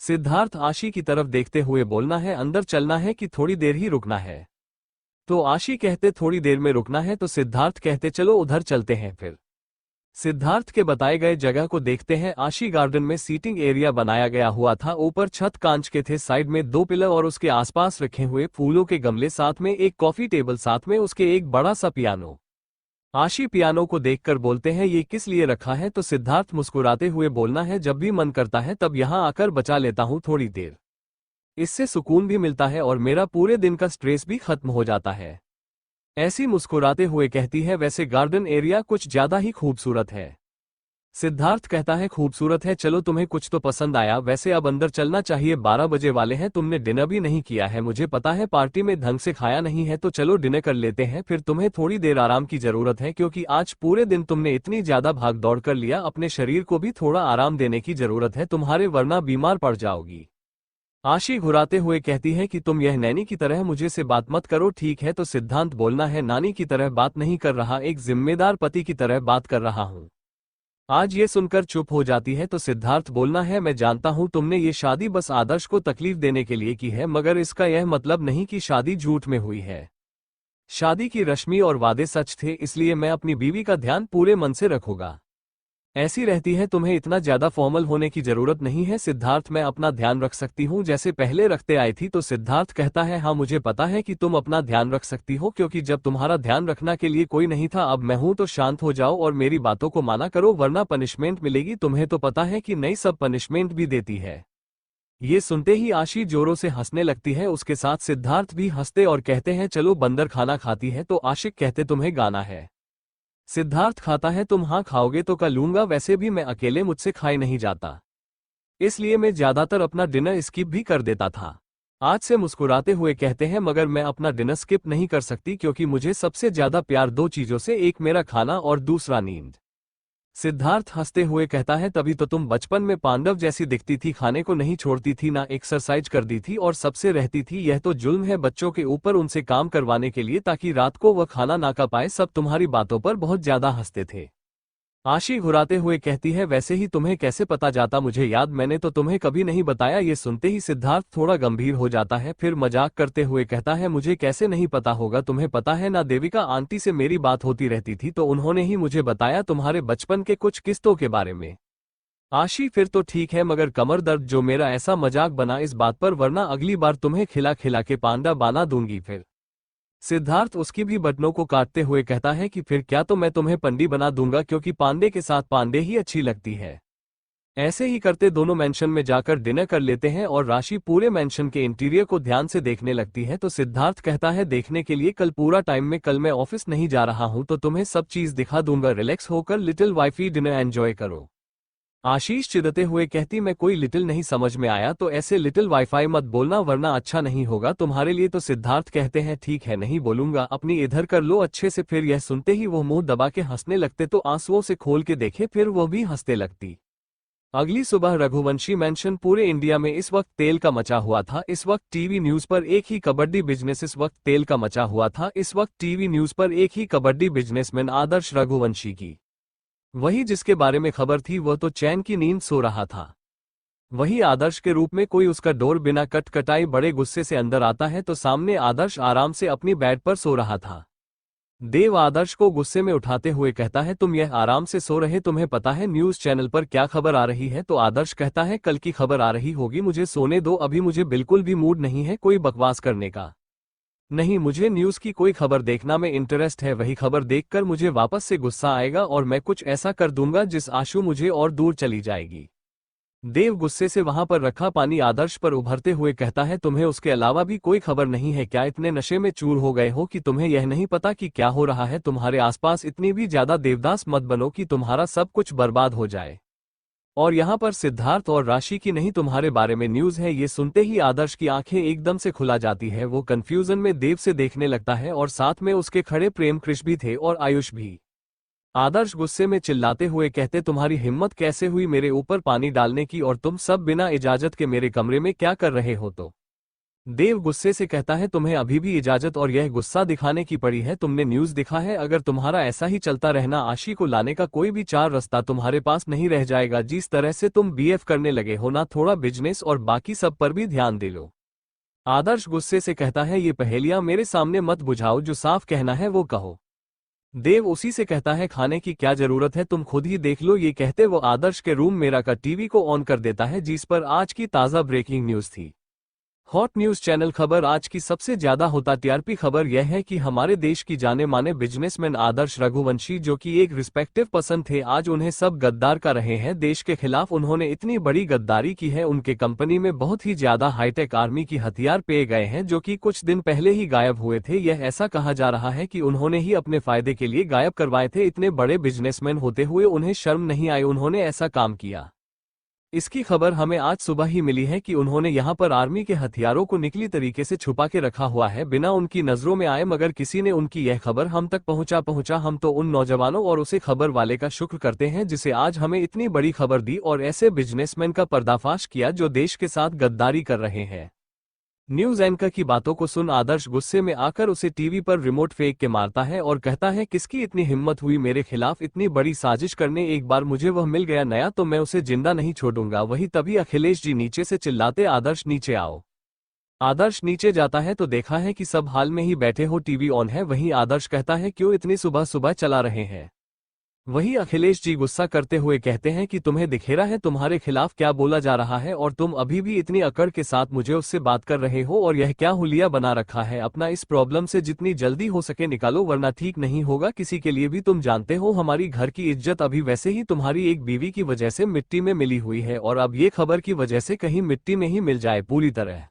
सिद्धार्थ आशी की तरफ देखते हुए बोलना है, अंदर चलना है कि थोड़ी देर ही रुकना है? तो आशी कहते, थोड़ी देर में रुकना है, तो सिद्धार्थ कहते, चलो उधर चलते हैं। फिर सिद्धार्थ के बताए गए जगह को देखते हैं। आशी गार्डन में सीटिंग एरिया बनाया गया हुआ था, ऊपर छत कांच के थे, साइड में 2 पिलर और उसके आसपास रखे हुए फूलों के गमले, साथ में एक कॉफी टेबल, साथ में उसके एक बड़ा सा पियानो। आशी पियानो को देखकर बोलते हैं, ये किस लिए रखा है? तो सिद्धार्थ मुस्कुराते हुए बोलना है, जब भी मन करता है तब यहां आकर बजा लेता हूं थोड़ी देर। इससे सुकून भी मिलता है और मेरा पूरे दिन का स्ट्रेस भी खत्म हो जाता है। ऐसी मुस्कुराते हुए कहती है, वैसे गार्डन एरिया कुछ ज्यादा ही खूबसूरत है। सिद्धार्थ कहता है, खूबसूरत है, चलो तुम्हें कुछ तो पसंद आया, वैसे अब अंदर चलना चाहिए, 12 बजे वाले हैं, तुमने डिनर भी नहीं किया है, मुझे पता है पार्टी में ढंग से खाया नहीं है, तो चलो डिनर कर लेते हैं। फिर तुम्हें थोड़ी देर आराम की जरूरत है, क्योंकि आज पूरे दिन तुमने इतनी ज्यादा भाग दौड़ कर लिया, अपने शरीर को भी थोड़ा आराम देने की जरूरत है तुम्हारे, वरना बीमार पड़ जाओगी। आशी घुराते हुए कहती है कि तुम यह नैनी की तरह मुझे से बात मत करो, ठीक है? तो सिद्धांत बोलना है, नानी की तरह बात नहीं कर रहा, एक जिम्मेदार पति की तरह बात कर रहा हूं। आज ये सुनकर चुप हो जाती है, तो सिद्धार्थ बोलना है, मैं जानता हूं तुमने ये शादी बस आदर्श को तकलीफ देने के लिए की है, मगर इसका यह मतलब नहीं कि शादी झूठ में हुई है। शादी की रस्में और वादे सच थे, इसलिए मैं अपनी बीवी का ध्यान पूरे मन से रखूंगा। ऐसी रहती है, तुम्हें इतना ज्यादा फॉर्मल होने की जरूरत नहीं है। सिद्धार्थ, मैं अपना ध्यान रख सकती हूँ जैसे पहले रखते आई थी। तो सिद्धार्थ कहता है, हाँ मुझे पता है कि तुम अपना ध्यान रख सकती हो, क्योंकि जब तुम्हारा ध्यान रखना के लिए कोई नहीं था, अब मैं हूं, तो शांत हो जाओ और मेरी बातों को माना करो, वरना पनिशमेंट मिलेगी। तुम्हें तो पता है कि नई सब पनिशमेंट भी देती है। ये सुनते ही आशी जोरों से हंसने लगती है, उसके साथ सिद्धार्थ भी हंसते और कहते हैं, चलो बंदर खाना खाती है। तो आशिक कहते, तुम्हें गाना है? सिद्धार्थ खाता है, तुम हाँ खाओगे तो का लूंगा, वैसे भी मैं अकेले मुझसे खाए नहीं जाता, इसलिए मैं ज्यादातर अपना डिनर स्किप भी कर देता था। आज से मुस्कुराते हुए कहते हैं, मगर मैं अपना डिनर स्किप नहीं कर सकती, क्योंकि मुझे सबसे ज्यादा प्यार 2 चीजों से, एक मेरा खाना और दूसरा नींद। सिद्धार्थ हंसते हुए कहता है, तभी तो तुम बचपन में पांडव जैसी दिखती थी, खाने को नहीं छोड़ती थी, ना एक्सरसाइज करती थी और सबसे रहती थी। यह तो जुल्म है बच्चों के ऊपर, उनसे काम करवाने के लिए, ताकि रात को वह खाना ना खा पाए। सब तुम्हारी बातों पर बहुत ज्यादा हंसते थे। आशी घुराते हुए कहती है, वैसे ही तुम्हें कैसे पता जाता, मुझे याद, मैंने तो तुम्हें कभी नहीं बताया। ये सुनते ही सिद्धार्थ थोड़ा गंभीर हो जाता है, फिर मजाक करते हुए कहता है, मुझे कैसे नहीं पता होगा, तुम्हें पता है ना, देविका आंटी से मेरी बात होती रहती थी, तो उन्होंने ही मुझे बताया तुम्हारे बचपन के कुछ किस्सों के बारे में। आशी, फिर तो ठीक है, मगर कमर दर्द जो मेरा ऐसा मजाक बना इस बात पर, वरना अगली बार तुम्हें खिला खिला के पांडा बना दूंगी। फिर सिद्धार्थ उसकी भी बटनों को काटते हुए कहता है कि फिर क्या, तो मैं तुम्हें पंडी बना दूंगा, क्योंकि पांडे के साथ पांडे ही अच्छी लगती है। ऐसे ही करते दोनों मेंशन में जाकर डिनर कर लेते हैं और राशि पूरे मेंशन के इंटीरियर को ध्यान से देखने लगती है। तो सिद्धार्थ कहता है, देखने के लिए कल पूरा टाइम में, कल मैं ऑफिस नहीं जा रहा हूं, तो तुम्हें सब चीज दिखा दूंगा, रिलैक्स होकर लिटिल वाइफी डिनर एंजॉय करो। आशीष चिढ़ते हुए कहती, मैं कोई लिटिल नहीं, समझ में आया तो ऐसे लिटिल वाईफाई मत बोलना, वरना अच्छा नहीं होगा तुम्हारे लिए। तो सिद्धार्थ कहते हैं, ठीक है नहीं बोलूंगा, अपनी इधर कर लो अच्छे से। फिर यह सुनते ही वो मुंह दबा के हंसने लगते, तो आंसुओं से खोल के देखे, फिर वो भी हंसते लगती। अगली सुबह रघुवंशी मेंशन पूरे इंडिया में इस वक्त तेल का मचा हुआ था। इस वक्त टीवी न्यूज पर एक ही कबड्डी बिजनेस इस वक्त तेल का मचा हुआ था। इस वक्त टीवी न्यूज पर एक ही कबड्डी बिजनेसमैन आदर्श रघुवंशी की, वही जिसके बारे में खबर थी, वह तो चैन की नींद सो रहा था। वही आदर्श के रूप में कोई उसका डोर बिना कटकटाई बड़े गुस्से से अंदर आता है तो सामने आदर्श आराम से अपनी बेड पर सो रहा था। देव आदर्श को गुस्से में उठाते हुए कहता है, तुम यह आराम से सो रहे, तुम्हें पता है न्यूज़ चैनल पर क्या खबर आ रही है? तो आदर्श कहता है, कल की खबर आ रही होगी, मुझे सोने दो, अभी मुझे बिल्कुल भी मूड नहीं है कोई बकवास करने का। नहीं, मुझे न्यूज़ की कोई खबर देखना में इंटरेस्ट है, वही खबर देखकर मुझे वापस से गुस्सा आएगा और मैं कुछ ऐसा कर दूंगा जिस आंसू मुझे और दूर चली जाएगी। देव गुस्से से वहां पर रखा पानी आदर्श पर उभरते हुए कहता है, तुम्हें उसके अलावा भी कोई खबर नहीं है क्या? इतने नशे में चूर हो गए हो कि तुम्हें यह नहीं पता कि क्या हो रहा है तुम्हारे आसपास? इतनी भी ज्यादा देवदास मत बनो कि तुम्हारा सब कुछ बर्बाद हो जाए। और यहाँ पर सिद्धार्थ और राशि की नहीं तुम्हारे बारे में न्यूज है। ये सुनते ही आदर्श की आंखें एकदम से खुला जाती है, वो कंफ्यूजन में देव से देखने लगता है और साथ में उसके खड़े प्रेम कृष भी थे और आयुष भी। आदर्श गुस्से में चिल्लाते हुए कहते, तुम्हारी हिम्मत कैसे हुई मेरे ऊपर पानी डालने की, और तुम सब बिना इजाजत के मेरे कमरे में क्या कर रहे हो? तो देव गुस्से से कहता है, तुम्हें अभी भी इजाजत और यह गुस्सा दिखाने की पड़ी है? तुमने न्यूज़ दिखा है? अगर तुम्हारा ऐसा ही चलता रहना आशी को लाने का कोई भी चार रास्ता तुम्हारे पास नहीं रह जाएगा। जिस तरह से तुम बीएफ करने लगे हो ना, थोड़ा बिजनेस और बाकी सब पर भी ध्यान दे लो। आदर्श गुस्से से कहता है, ये पहेलियां मेरे सामने मत बुझाओ, जो साफ कहना है वो कहो। देव उसी से कहता है, खाने की क्या जरूरत है, तुम खुद ही देख लो। ये कहते वो आदर्श के रूम मेरा का टीवी को ऑन कर देता है, जिस पर आज की ताज़ा ब्रेकिंग न्यूज़ थी। हॉट न्यूज चैनल खबर आज की सबसे ज्यादा होता टीआरपी खबर यह है कि हमारे देश की जाने माने बिजनेसमैन आदर्श रघुवंशी, जो कि एक रिस्पेक्टिव पर्सन थे, आज उन्हें सब गद्दार कर रहे हैं। देश के खिलाफ उन्होंने इतनी बड़ी गद्दारी की है, उनके कंपनी में बहुत ही ज्यादा हाईटेक आर्मी की हथियार पेए गए हैं जो कि कुछ दिन पहले ही गायब हुए थे। यह ऐसा कहा जा रहा है कि उन्होंने ही अपने फायदे के लिए गायब करवाए थे। इतने बड़े बिजनेसमैन होते हुए उन्हें शर्म नहीं आई, उन्होंने ऐसा काम किया। इसकी खबर हमें आज सुबह ही मिली है कि उन्होंने यहां पर आर्मी के हथियारों को निकली तरीके से छुपा के रखा हुआ है, बिना उनकी नजरों में आए, मगर किसी ने उनकी यह खबर हम तक पहुंचा। हम तो उन नौजवानों और उसे खबर वाले का शुक्र करते हैं जिसे आज हमें इतनी बड़ी खबर दी और ऐसे बिजनेसमैन का पर्दाफाश किया जो देश के साथ गद्दारी कर रहे हैं। न्यूज एंकर की बातों को सुन आदर्श गुस्से में आकर उसे टीवी पर रिमोट फेंक के मारता है और कहता है, किसकी इतनी हिम्मत हुई मेरे खिलाफ इतनी बड़ी साजिश करने? एक बार मुझे वह मिल गया नया तो मैं उसे जिंदा नहीं छोड़ूंगा। वही तभी अखिलेश जी नीचे से चिल्लाते, आदर्श नीचे आओ। आदर्श नीचे जाता है तो देखा है कि सब हाल में ही बैठे हो, टीवी ऑन है। वहीं आदर्श कहता है, क्यों इतनी सुबह सुबह चला रहे हैं? वही अखिलेश जी गुस्सा करते हुए कहते हैं कि तुम्हें दिखेरा है तुम्हारे खिलाफ क्या बोला जा रहा है, और तुम अभी भी इतनी अकड़ के साथ मुझे उससे बात कर रहे हो, और यह क्या हुलिया बना रखा है? अपना इस प्रॉब्लम से जितनी जल्दी हो सके निकालो, वरना ठीक नहीं होगा किसी के लिए भी। तुम जानते हो हमारी घर की इज्जत अभी वैसे ही तुम्हारी एक बीवी की वजह से मिट्टी में मिली हुई है, और अब ये खबर की वजह से कहीं मिट्टी में ही मिल जाए पूरी तरह।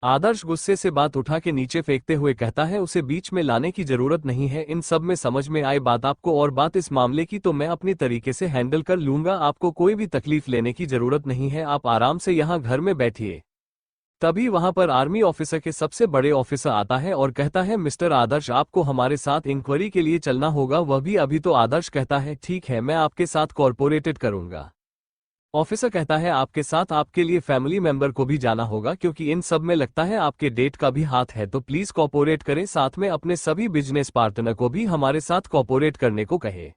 आदर्श गुस्से से बात उठा के नीचे फेंकते हुए कहता है, उसे बीच में लाने की जरूरत नहीं है, इन सब में समझ में आए बात आपको, और बात इस मामले की तो मैं अपनी तरीके से हैंडल कर लूंगा, आपको कोई भी तकलीफ लेने की जरूरत नहीं है, आप आराम से यहाँ घर में बैठिए। तभी वहां पर आर्मी ऑफिसर के सबसे बड़े ऑफिसर आता है और कहता है, मिस्टर आदर्श आपको हमारे साथ इंक्वायरी के लिए चलना होगा, वह भी अभी। तो आदर्श कहता है, ठीक है मैं आपके साथ कॉर्पोरेटेड करूंगा। ऑफिसर कहता है, आपके साथ आपके लिए फैमिली मेंबर को भी जाना होगा, क्योंकि इन सब में लगता है आपके डेट का भी हाथ है, तो प्लीज कॉर्पोरेट करें, साथ में अपने सभी बिजनेस पार्टनर को भी हमारे साथ कॉर्पोरेट करने को कहे।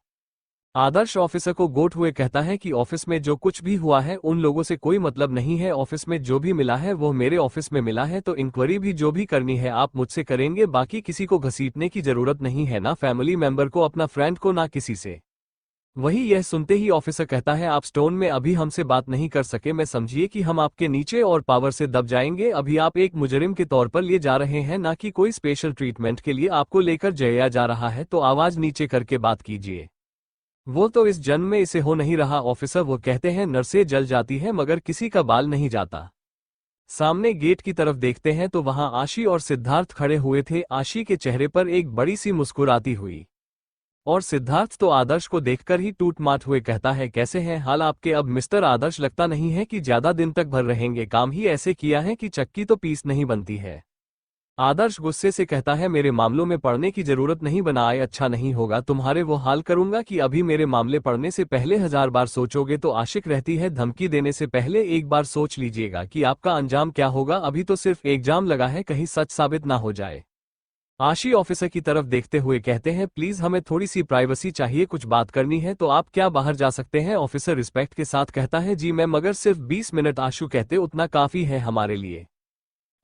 आदर्श ऑफिसर को गोट हुए कहता है कि ऑफिस में जो कुछ भी हुआ है उन लोगों से कोई मतलब नहीं है, ऑफिस में जो भी मिला है वो मेरे ऑफिस में मिला है, तो इंक्वायरी भी जो भी करनी है आप मुझसे करेंगे, बाकी किसी को घसीटने की जरूरत नहीं है, ना फैमिली मेंबर को, अपना फ्रेंड को, ना किसी से। वही यह सुनते ही ऑफिसर कहता है, आप स्टोन में अभी हमसे बात नहीं कर सके, मैं समझिए कि हम आपके नीचे और पावर से दब जाएंगे। अभी आप एक मुजरिम के तौर पर लिए जा रहे हैं, ना कि कोई स्पेशल ट्रीटमेंट के लिए आपको लेकर जाया जा रहा है, तो आवाज नीचे करके बात कीजिए। वो तो इस जन्म में इसे हो नहीं रहा ऑफिसर, वो कहते हैं, नर्सें जल जाती है मगर किसी का बाल नहीं जाता। सामने गेट की तरफ देखते हैं तो वहां आशी और सिद्धार्थ खड़े हुए थे। आशी के चेहरे पर एक बड़ी सी मुस्कुराती हुई, और सिद्धार्थ तो आदर्श को देखकर ही टूट माट हुए कहता है, कैसे हैं हाल आपके अब मिस्टर आदर्श? लगता नहीं है कि ज्यादा दिन तक भर रहेंगे, काम ही ऐसे किया है कि चक्की तो पीस नहीं बनती है। आदर्श गुस्से से कहता है, मेरे मामलों में पड़ने की जरूरत नहीं, बनाए अच्छा नहीं होगा, तुम्हारे वो हाल करूंगा कि अभी मेरे मामले पड़ने से पहले 1000 बार सोचोगे तो आशिक रहती है, धमकी देने से पहले एक बार सोच लीजिएगा कि आपका अंजाम क्या होगा। अभी तो सिर्फ एग्जाम लगा है, कहीं सच साबित ना हो जाए। आशी ऑफिसर की तरफ देखते हुए कहते हैं, प्लीज हमें थोड़ी सी प्राइवेसी चाहिए, कुछ बात करनी है, तो आप क्या बाहर जा सकते हैं? ऑफिसर रिस्पेक्ट के साथ कहता है, जी मैम, मगर सिर्फ 20 मिनट। आशु कहते, उतना काफी है हमारे लिए।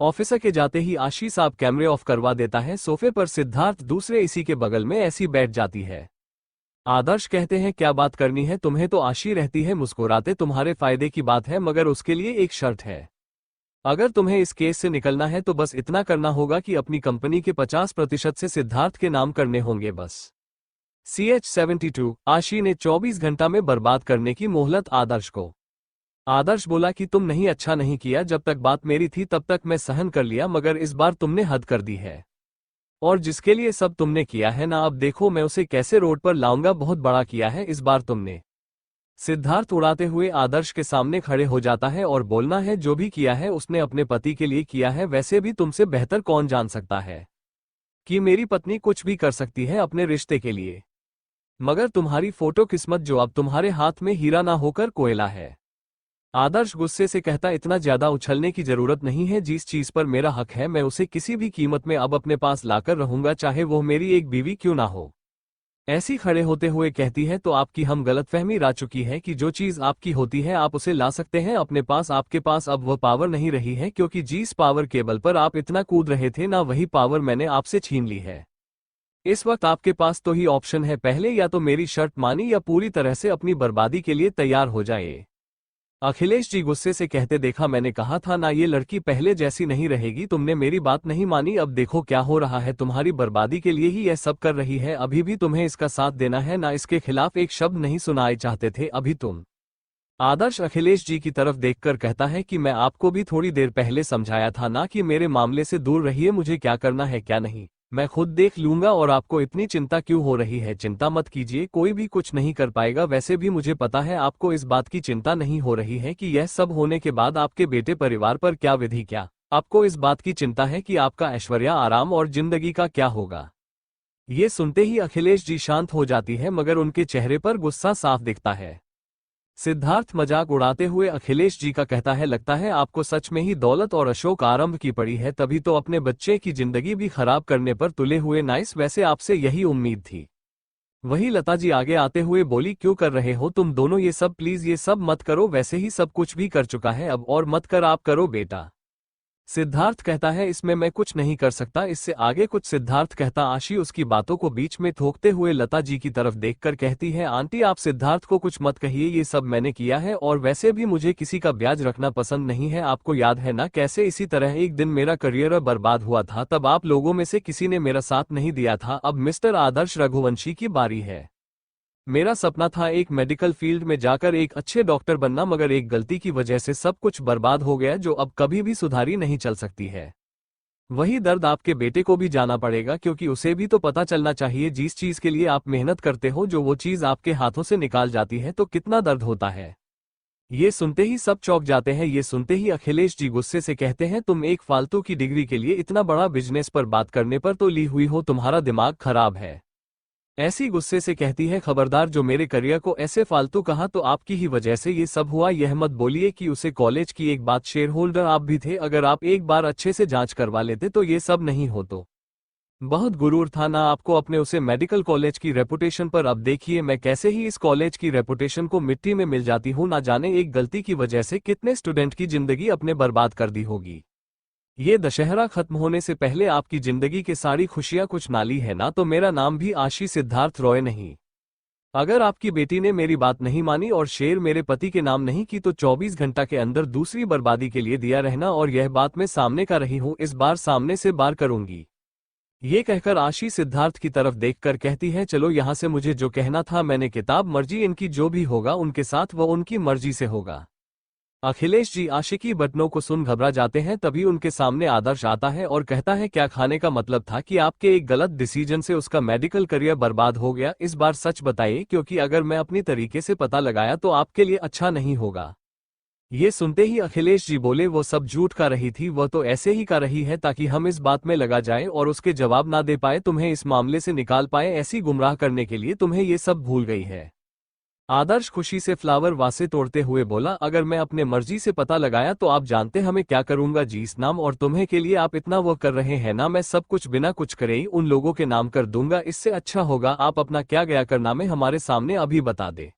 ऑफिसर के जाते ही आशी साहब कैमरे ऑफ करवा देता है। सोफे पर सिद्धार्थ दूसरे इसी के बगल में ऐसी बैठ जाती है। आदर्श कहते हैं, क्या बात करनी है तुम्हें? तो आशी रहती है मुस्कुराते, तुम्हारे फायदे की बात है, मगर उसके लिए एक शर्त है। अगर तुम्हें इस केस से निकलना है तो बस इतना करना होगा कि अपनी कंपनी के 50% से सिद्धार्थ के नाम करने होंगे, बस। CH-72 आशी ने 24 घंटा में बर्बाद करने की मोहलत आदर्श को। आदर्श बोला कि तुम नहीं, अच्छा नहीं किया, जब तक बात मेरी थी तब तक मैं सहन कर लिया, मगर इस बार तुमने हद कर दी है। और जिसके लिए सब तुमने किया है ना, अब देखो मैं उसे कैसे रोड पर लाऊंगा, बहुत बड़ा किया है इस बार तुमने। सिद्धार्थ उड़ाते हुए आदर्श के सामने खड़े हो जाता है और बोलना है, जो भी किया है उसने अपने पति के लिए किया है, वैसे भी तुमसे बेहतर कौन जान सकता है कि मेरी पत्नी कुछ भी कर सकती है अपने रिश्ते के लिए। मगर तुम्हारी फोटो किस्मत जो अब तुम्हारे हाथ में हीरा ना होकर कोयला है। आदर्श गुस्से से कहता, इतना ज्यादा उछलने की जरूरत नहीं है, जिस चीज पर मेरा हक है मैं उसे किसी भी कीमत में अब अपने पास लाकर रहूंगा, चाहे वो मेरी एक बीवी क्यों ना हो। ऐसी खड़े होते हुए कहती है, तो आपकी हम गलतफहमी रा चुकी है कि जो चीज आपकी होती है आप उसे ला सकते हैं अपने पास। आपके पास अब वह पावर नहीं रही है, क्योंकि जिस पावर केबल पर आप इतना कूद रहे थे ना, वही पावर मैंने आपसे छीन ली है। इस वक्त आपके पास तो ही ऑप्शन है, पहले या तो मेरी शर्त मानी या पूरी तरह से अपनी बर्बादी के लिए तैयार हो जाए। अखिलेश जी गुस्से से कहते, देखा मैंने कहा था ना, ये लड़की पहले जैसी नहीं रहेगी, तुमने मेरी बात नहीं मानी, अब देखो क्या हो रहा है, तुम्हारी बर्बादी के लिए ही यह सब कर रही है, अभी भी तुम्हें इसका साथ देना है ना, इसके खिलाफ एक शब्द नहीं सुनाए चाहते थे अभी तुम। आदर्श अखिलेश जी की तरफ देखकर कहता है कि मैं आपको भी थोड़ी देर पहले समझाया था ना कि मेरे मामले से दूर रहिए, मुझे क्या करना है क्या नहीं मैं खुद देख लूंगा, और आपको इतनी चिंता क्यों हो रही है? चिंता मत कीजिए, कोई भी कुछ नहीं कर पाएगा। वैसे भी मुझे पता है आपको इस बात की चिंता नहीं हो रही है कि यह सब होने के बाद आपके बेटे परिवार पर क्या विधि, क्या आपको इस बात की चिंता है कि आपका ऐश्वर्या, आराम और जिंदगी का क्या होगा। ये सुनते ही अखिलेश जी शांत हो जाती है, मगर उनके चेहरे पर गुस्सा साफ दिखता है। सिद्धार्थ मजाक उड़ाते हुए अखिलेश जी का कहता है, लगता है आपको सच में ही दौलत और अशोक आरंभ की पड़ी है, तभी तो अपने बच्चे की जिंदगी भी खराब करने पर तुले हुए। नाइस, वैसे आपसे यही उम्मीद थी। वही लता जी आगे आते हुए बोली, क्यों कर रहे हो तुम दोनों ये सब? प्लीज ये सब मत करो, वैसे ही सब कुछ भी कर चुका है अब, और मत कर, आप करो बेटा। सिद्धार्थ कहता है, इसमें मैं कुछ नहीं कर सकता, इससे आगे कुछ। सिद्धार्थ कहता, आशी उसकी बातों को बीच में थोकते हुए लता जी की तरफ देखकर कहती है, आंटी आप सिद्धार्थ को कुछ मत कहिए, ये सब मैंने किया है, और वैसे भी मुझे किसी का ब्याज रखना पसंद नहीं है। आपको याद है ना कैसे इसी तरह एक दिन मेरा करियर बर्बाद हुआ था, तब आप लोगों में से किसी ने मेरा साथ नहीं दिया था। अब मिस्टर आदर्श रघुवंशी की बारी है। मेरा सपना था एक मेडिकल फील्ड में जाकर एक अच्छे डॉक्टर बनना, मगर एक गलती की वजह से सब कुछ बर्बाद हो गया, जो अब कभी भी सुधारी नहीं चल सकती है। वही दर्द आपके बेटे को भी जाना पड़ेगा, क्योंकि उसे भी तो पता चलना चाहिए, जिस चीज के लिए आप मेहनत करते हो, जो वो चीज आपके हाथों से निकाल जाती है तो कितना दर्द होता है। ये सुनते ही सब चौंक जाते हैं। ये सुनते ही अखिलेश जी गुस्से से कहते हैं, तुम एक फालतू की डिग्री के लिए इतना बड़ा बिजनेस पर बात करने पर तो ली हुई हो, तुम्हारा दिमाग खराब है। ऐसी गुस्से से कहती है, खबरदार, जो मेरे करियर को ऐसे फालतू कहा तो आपकी ही वजह से ये सब हुआ। यह मत बोलिए कि उसे कॉलेज की एक बात, शेयर होल्डर आप भी थे, अगर आप एक बार अच्छे से जांच करवा लेते तो ये सब नहीं हो। तो बहुत गुरूर था ना आपको अपने उसे मेडिकल कॉलेज की रेपुटेशन पर। अब देखिए मैं कैसे ही इस कॉलेज की रेपुटेशन को मिट्टी में मिल जाती हूँ, ना जाने एक गलती की वजह से कितने स्टूडेंट की जिंदगी अपने बर्बाद कर दी होगी। ये दशहरा खत्म होने से पहले आपकी जिंदगी के सारी खुशियां कुछ ना ली है ना, तो मेरा नाम भी आशी सिद्धार्थ रॉय नहीं। अगर आपकी बेटी ने मेरी बात नहीं मानी और शेयर मेरे पति के नाम नहीं की, तो 24 घंटा के अंदर दूसरी बर्बादी के लिए दिया रहना, और यह बात मैं सामने का रही हूं, इस बार सामने से बार करूंगी। ये कहकर आशी सिद्धार्थ की तरफ देखकर कहती है, चलो यहां से, मुझे जो कहना था मैंने, किताब मर्जी इनकी, जो भी होगा उनके साथ वो उनकी मर्जी से होगा। अखिलेश जी आशिकी बटनों को सुन घबरा जाते हैं। तभी उनके सामने आदर्श आता है और कहता है, क्या खाने का मतलब था कि आपके एक गलत डिसीजन से उसका मेडिकल करियर बर्बाद हो गया? इस बार सच बताइए, क्योंकि अगर मैं अपनी तरीके से पता लगाया तो आपके लिए अच्छा नहीं होगा। ये सुनते ही अखिलेश जी बोले, वो सब झूठ का रही थी, वह तो ऐसे ही का रही है ताकि हम इस बात में लगा जाए और उसके जवाब ना दे पाए, तुम्हें इस मामले से निकाल पाए, ऐसी गुमराह करने के लिए तुम्हें ये सब भूल गई है। आदर्श खुशी से फ्लावर वासे तोड़ते हुए बोला, अगर मैं अपने मर्जी से पता लगाया तो आप जानते हमें क्या करूंगा जी, इस नाम और तुम्हें के लिए आप इतना वो कर रहे हैं ना, मैं सब कुछ बिना कुछ करे ही उन लोगों के नाम कर दूंगा। इससे अच्छा होगा आप अपना क्या गया करना में हमारे सामने अभी बता दे।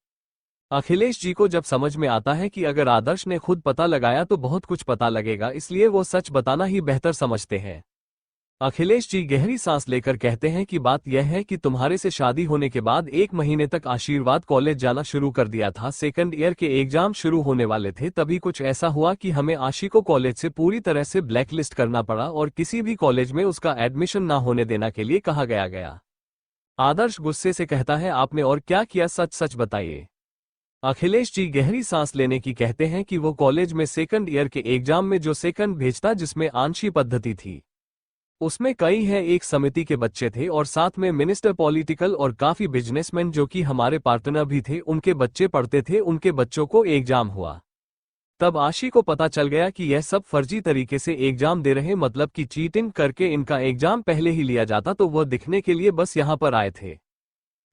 अखिलेश जी को जब समझ में आता है कि अगर आदर्श ने खुद पता लगाया तो बहुत कुछ पता लगेगा, इसलिए वो सच बताना ही बेहतर समझते हैं। अखिलेश जी गहरी सांस लेकर कहते हैं कि बात यह है कि तुम्हारे से शादी होने के बाद 1 महीने तक आशीर्वाद कॉलेज जाना शुरू कर दिया था। सेकंड ईयर के एग्जाम शुरू होने वाले थे, तभी कुछ ऐसा हुआ कि हमें आशी को कॉलेज से पूरी तरह से ब्लैकलिस्ट करना पड़ा और किसी भी कॉलेज में उसका एडमिशन ना होने देना के लिए कहा गया। आदर्श गुस्से से कहता है, आपने और क्या किया, सच सच बताइए। अखिलेश जी गहरी सांस लेने की कहते हैं कि वो कॉलेज में सेकंड ईयर के एग्जाम में जो सेकंड भेजता जिसमें आंशी पद्धति थी, उसमें कई है एक समिति के बच्चे थे और साथ में मिनिस्टर पॉलिटिकल और काफी बिजनेसमैन जो कि हमारे पार्टनर भी थे, उनके बच्चे पढ़ते थे, उनके बच्चों को एग्जाम हुआ। तब आशी को पता चल गया कि यह सब फर्जी तरीके से एग्जाम दे रहे, मतलब कि चीटिंग करके इनका एग्जाम पहले ही लिया जाता, तो वह दिखने के लिए बस यहां पर आए थे।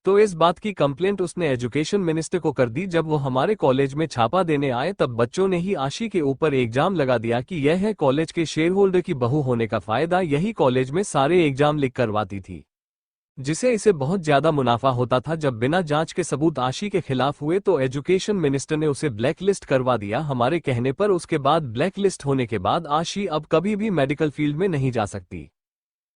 तो इस बात की कंप्लेंट उसने एजुकेशन मिनिस्टर को कर दी। जब वो हमारे कॉलेज में छापा देने आए तब बच्चों ने ही आशी के ऊपर एग्जाम लगा दिया कि यह है कॉलेज के शेयर होल्डर की बहू होने का फायदा, यही कॉलेज में सारे एग्जाम लिख करवाती थी, जिसे इसे बहुत ज्यादा मुनाफा होता था। जब बिना जांच के सबूत आशी के खिलाफ हुए तो एजुकेशन मिनिस्टर ने उसे ब्लैकलिस्ट करवा दिया हमारे कहने पर। उसके बाद ब्लैकलिस्ट होने के बाद आशी अब कभी भी मेडिकल फील्ड में नहीं जा सकती।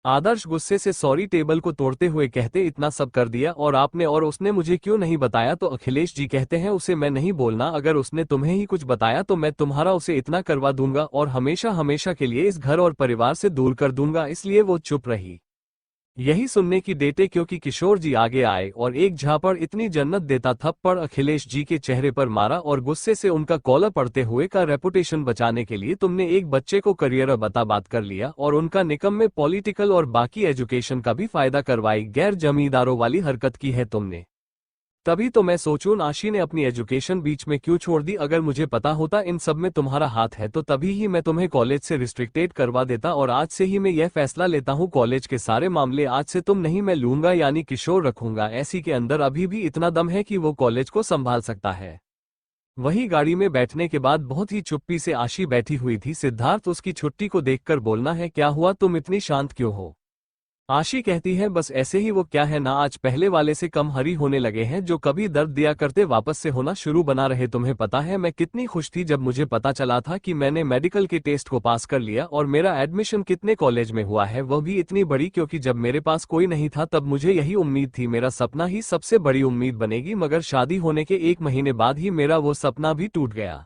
आदर्श गुस्से से सॉरी टेबल को तोड़ते हुए कहते, इतना सब कर दिया और आपने और उसने मुझे क्यों नहीं बताया? तो अखिलेश जी कहते हैं, उसे मैं नहीं बोलना, अगर उसने तुम्हें ही कुछ बताया तो मैं तुम्हारा उसे इतना करवा दूंगा और हमेशा हमेशा के लिए इस घर और परिवार से दूर कर दूंगा। इसलिए वो चुप रही। यही सुनने की देते क्योंकि किशोर जी आगे आए और एक झापड़ इतनी जन्नत देता थप्पड़ अखिलेश जी के चेहरे पर मारा और गुस्से से उनका कॉलर पड़ते हुए का रेपुटेशन बचाने के लिए तुमने एक बच्चे को करियर बता बात कर लिया और उनका निकम में पॉलिटिकल और बाकी एजुकेशन का भी फायदा करवाई, गैर जमींदारों वाली हरकत की है तुमने। तभी तो मैं सोचूं आशी ने अपनी एजुकेशन बीच में क्यों छोड़ दी। अगर मुझे पता होता इन सब में तुम्हारा हाथ है तो तभी ही मैं तुम्हें कॉलेज से रिस्ट्रिक्टेड करवा देता और आज से ही मैं यह फैसला लेता हूं कॉलेज के सारे मामले आज से तुम नहीं मैं लूंगा, यानी किशोर रखूंगा। ऐसी के अंदर अभी भी इतना दम है कि वो कॉलेज को संभाल सकता है। वही गाड़ी में बैठने के बाद बहुत ही चुप्पी से आशी बैठी हुई थी। सिद्धार्थ उसकी छुट्टी को देखकर बोलना है, क्या हुआ, तुम इतनी शांत क्यों हो? आशी कहती है, बस ऐसे ही। वो क्या है ना, आज पहले वाले से कम हरी होने लगे हैं, जो कभी दर्द दिया करते वापस से होना शुरू बना रहे। तुम्हें पता है मैं कितनी खुश थी जब मुझे पता चला था कि मैंने मेडिकल के टेस्ट को पास कर लिया और मेरा एडमिशन कितने कॉलेज में हुआ है, वह भी इतनी बड़ी, क्योंकि जब मेरे पास कोई नहीं था तब मुझे यही उम्मीद थी मेरा सपना ही सबसे बड़ी उम्मीद बनेगी। मगर शादी होने के 1 महीने बाद ही मेरा वो सपना भी टूट गया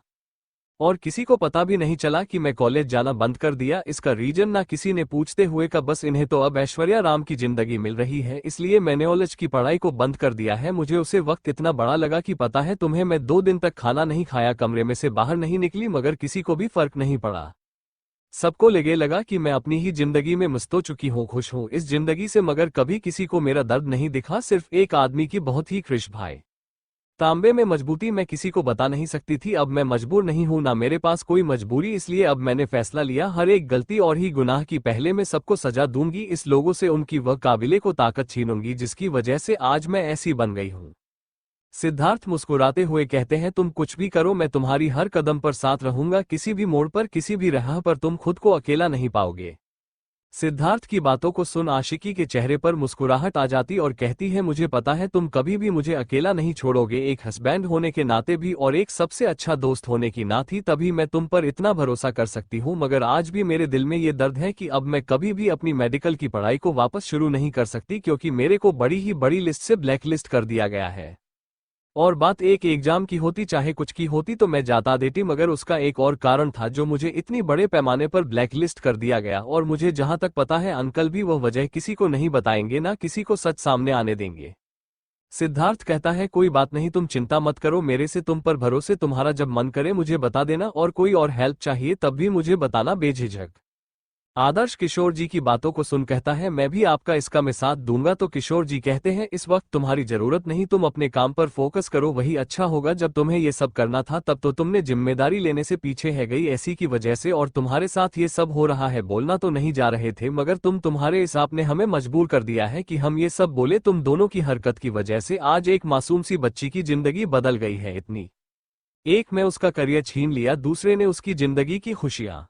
और किसी को पता भी नहीं चला कि मैं कॉलेज जाना बंद कर दिया। इसका रीजन ना किसी ने पूछते हुए का, बस इन्हें तो अब ऐश्वर्या राम की जिंदगी मिल रही है इसलिए मैंने कॉलेज की पढ़ाई को बंद कर दिया है। मुझे उसे वक्त इतना बड़ा लगा कि पता है तुम्हें, मैं 2 दिन तक खाना नहीं खाया, कमरे में से बाहर नहीं निकली, मगर किसी को भी फर्क नहीं पड़ा। सबको लगा कि मैं अपनी ही जिंदगी में मस्त हो चुकी हूँ, खुश हूँ इस जिंदगी से, मगर कभी किसी को मेरा दर्द नहीं दिखा, सिर्फ एक आदमी की बहुत ही कृष भाई। तांबे में मजबूती मैं किसी को बता नहीं सकती थी। अब मैं मजबूर नहीं हूं, ना मेरे पास कोई मजबूरी, इसलिए अब मैंने फैसला लिया हर एक गलती और ही गुनाह की पहले मैं सबको सजा दूंगी। इस लोगों से उनकी वह काबिले को ताकत छीनूंगी जिसकी वजह से आज मैं ऐसी बन गई हूं। सिद्धार्थ मुस्कुराते हुए कहते हैं, तुम कुछ भी करो मैं तुम्हारी हर कदम पर साथ रहूंगा, किसी भी मोड़ पर किसी भी राह पर तुम खुद को अकेला नहीं पाओगे। सिद्धार्थ की बातों को सुन आशिकी के चेहरे पर मुस्कुराहट आ जाती और कहती है, मुझे पता है तुम कभी भी मुझे अकेला नहीं छोड़ोगे, एक हस्बैंड होने के नाते भी और एक सबसे अच्छा दोस्त होने की नात ही तभी मैं तुम पर इतना भरोसा कर सकती हूँ। मगर आज भी मेरे दिल में ये दर्द है कि अब मैं कभी भी अपनी मेडिकल की पढ़ाई को वापस शुरू नहीं कर सकती, क्योंकि मेरे को बड़ी ही बड़ी लिस्ट से ब्लैकलिस्ट कर दिया गया है। और बात एक एग्जाम की होती, चाहे कुछ की होती तो मैं जाता देती, मगर उसका एक और कारण था जो मुझे इतनी बड़े पैमाने पर ब्लैकलिस्ट कर दिया गया। और मुझे जहां तक पता है अंकल भी वह वजह किसी को नहीं बताएंगे, ना किसी को सच सामने आने देंगे। सिद्धार्थ कहता है, कोई बात नहीं, तुम चिंता मत करो, मेरे से तुम पर भरोसे, तुम्हारा जब मन करे मुझे बता देना और कोई और हेल्प चाहिए तब भी मुझे बताना बेझिझक। आदर्श किशोर जी की बातों को सुन कहता है, मैं भी आपका इसका में साथ दूंगा। तो किशोर जी कहते हैं, इस वक्त तुम्हारी जरूरत नहीं, तुम अपने काम पर फोकस करो, वही अच्छा होगा। जब तुम्हें ये सब करना था तब तो तुमने जिम्मेदारी लेने से पीछे है गई, ऐसी की वजह से और तुम्हारे साथ ये सब हो रहा है। बोलना तो नहीं जा रहे थे मगर तुम्हारे इस आपने हमें मजबूर कर दिया है कि हम ये सब बोले। तुम दोनों की हरकत की वजह से आज एक मासूम सी बच्ची की जिंदगी बदल गई है। इतनी एक में उसका करियर छीन लिया, दूसरे ने उसकी जिंदगी की खुशियां।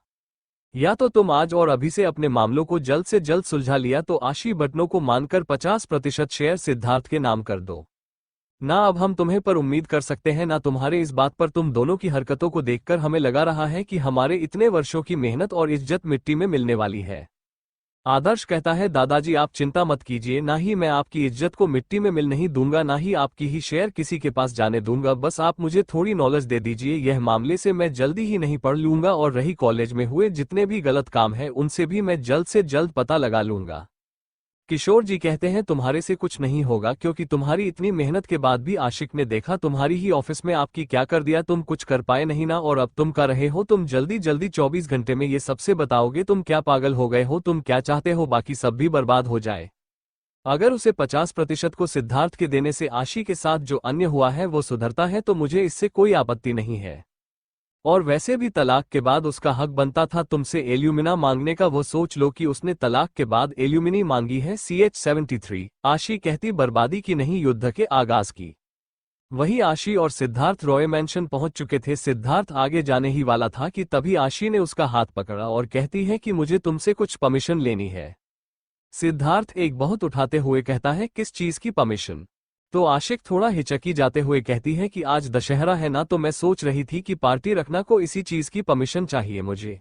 या तो तुम आज और अभी से अपने मामलों को जल्द से जल्द सुलझा लिया तो आशी बटनों को मानकर 50% शेयर सिद्धार्थ के नाम कर दो। ना अब हम तुम्हें पर उम्मीद कर सकते हैं ना तुम्हारे इस बात पर। तुम दोनों की हरकतों को देखकर हमें लगा रहा है कि हमारे इतने वर्षों की मेहनत और इज्जत मिट्टी में मिलने वाली है। आदर्श कहता है, दादाजी आप चिंता मत कीजिए, ना ही मैं आपकी इज्जत को मिट्टी में मिल नहीं दूंगा, ना ही आपकी ही शेयर किसी के पास जाने दूंगा। बस आप मुझे थोड़ी नॉलेज दे दीजिए, यह मामले से मैं जल्दी ही नहीं पढ़ लूंगा और रही कॉलेज में हुए जितने भी गलत काम है उनसे भी मैं जल्द से जल्द पता लगा लूंगा। किशोर जी कहते हैं, तुम्हारे से कुछ नहीं होगा क्योंकि तुम्हारी इतनी मेहनत के बाद भी आशिक ने देखा तुम्हारी ही ऑफिस में आपकी क्या कर दिया। तुम कुछ कर पाए नहीं ना, और अब तुम कर रहे हो। तुम जल्दी जल्दी 24 घंटे में ये सबसे बताओगे। तुम क्या पागल हो गए हो? तुम क्या चाहते हो बाकी सब भी बर्बाद हो जाए? अगर उसे 50% को सिद्धार्थ के देने से आशी के साथ जो अन्य हुआ है वो सुधरता है तो मुझे इससे कोई आपत्ति नहीं है। और वैसे भी तलाक के बाद उसका हक बनता था तुमसे एल्यूमिना मांगने का। वो सोच लो कि उसने तलाक के बाद एल्यूमिनी मांगी है। CH-73 आशी कहती, बर्बादी की नहीं, युद्ध के आगाज की। वही आशी और सिद्धार्थ रॉय मैंशन पहुंच चुके थे। सिद्धार्थ आगे जाने ही वाला था कि तभी आशी ने उसका हाथ पकड़ा और कहती है कि मुझे तुमसे कुछ परमिशन लेनी है। सिद्धार्थ एक बहुत उठाते हुए कहता है, किस चीज की परमिशन? तो आशिक थोड़ा हिचकी जाते हुए कहती है कि आज दशहरा है ना, तो मैं सोच रही थी कि पार्टी रखना को इसी चीज की परमिशन चाहिए मुझे।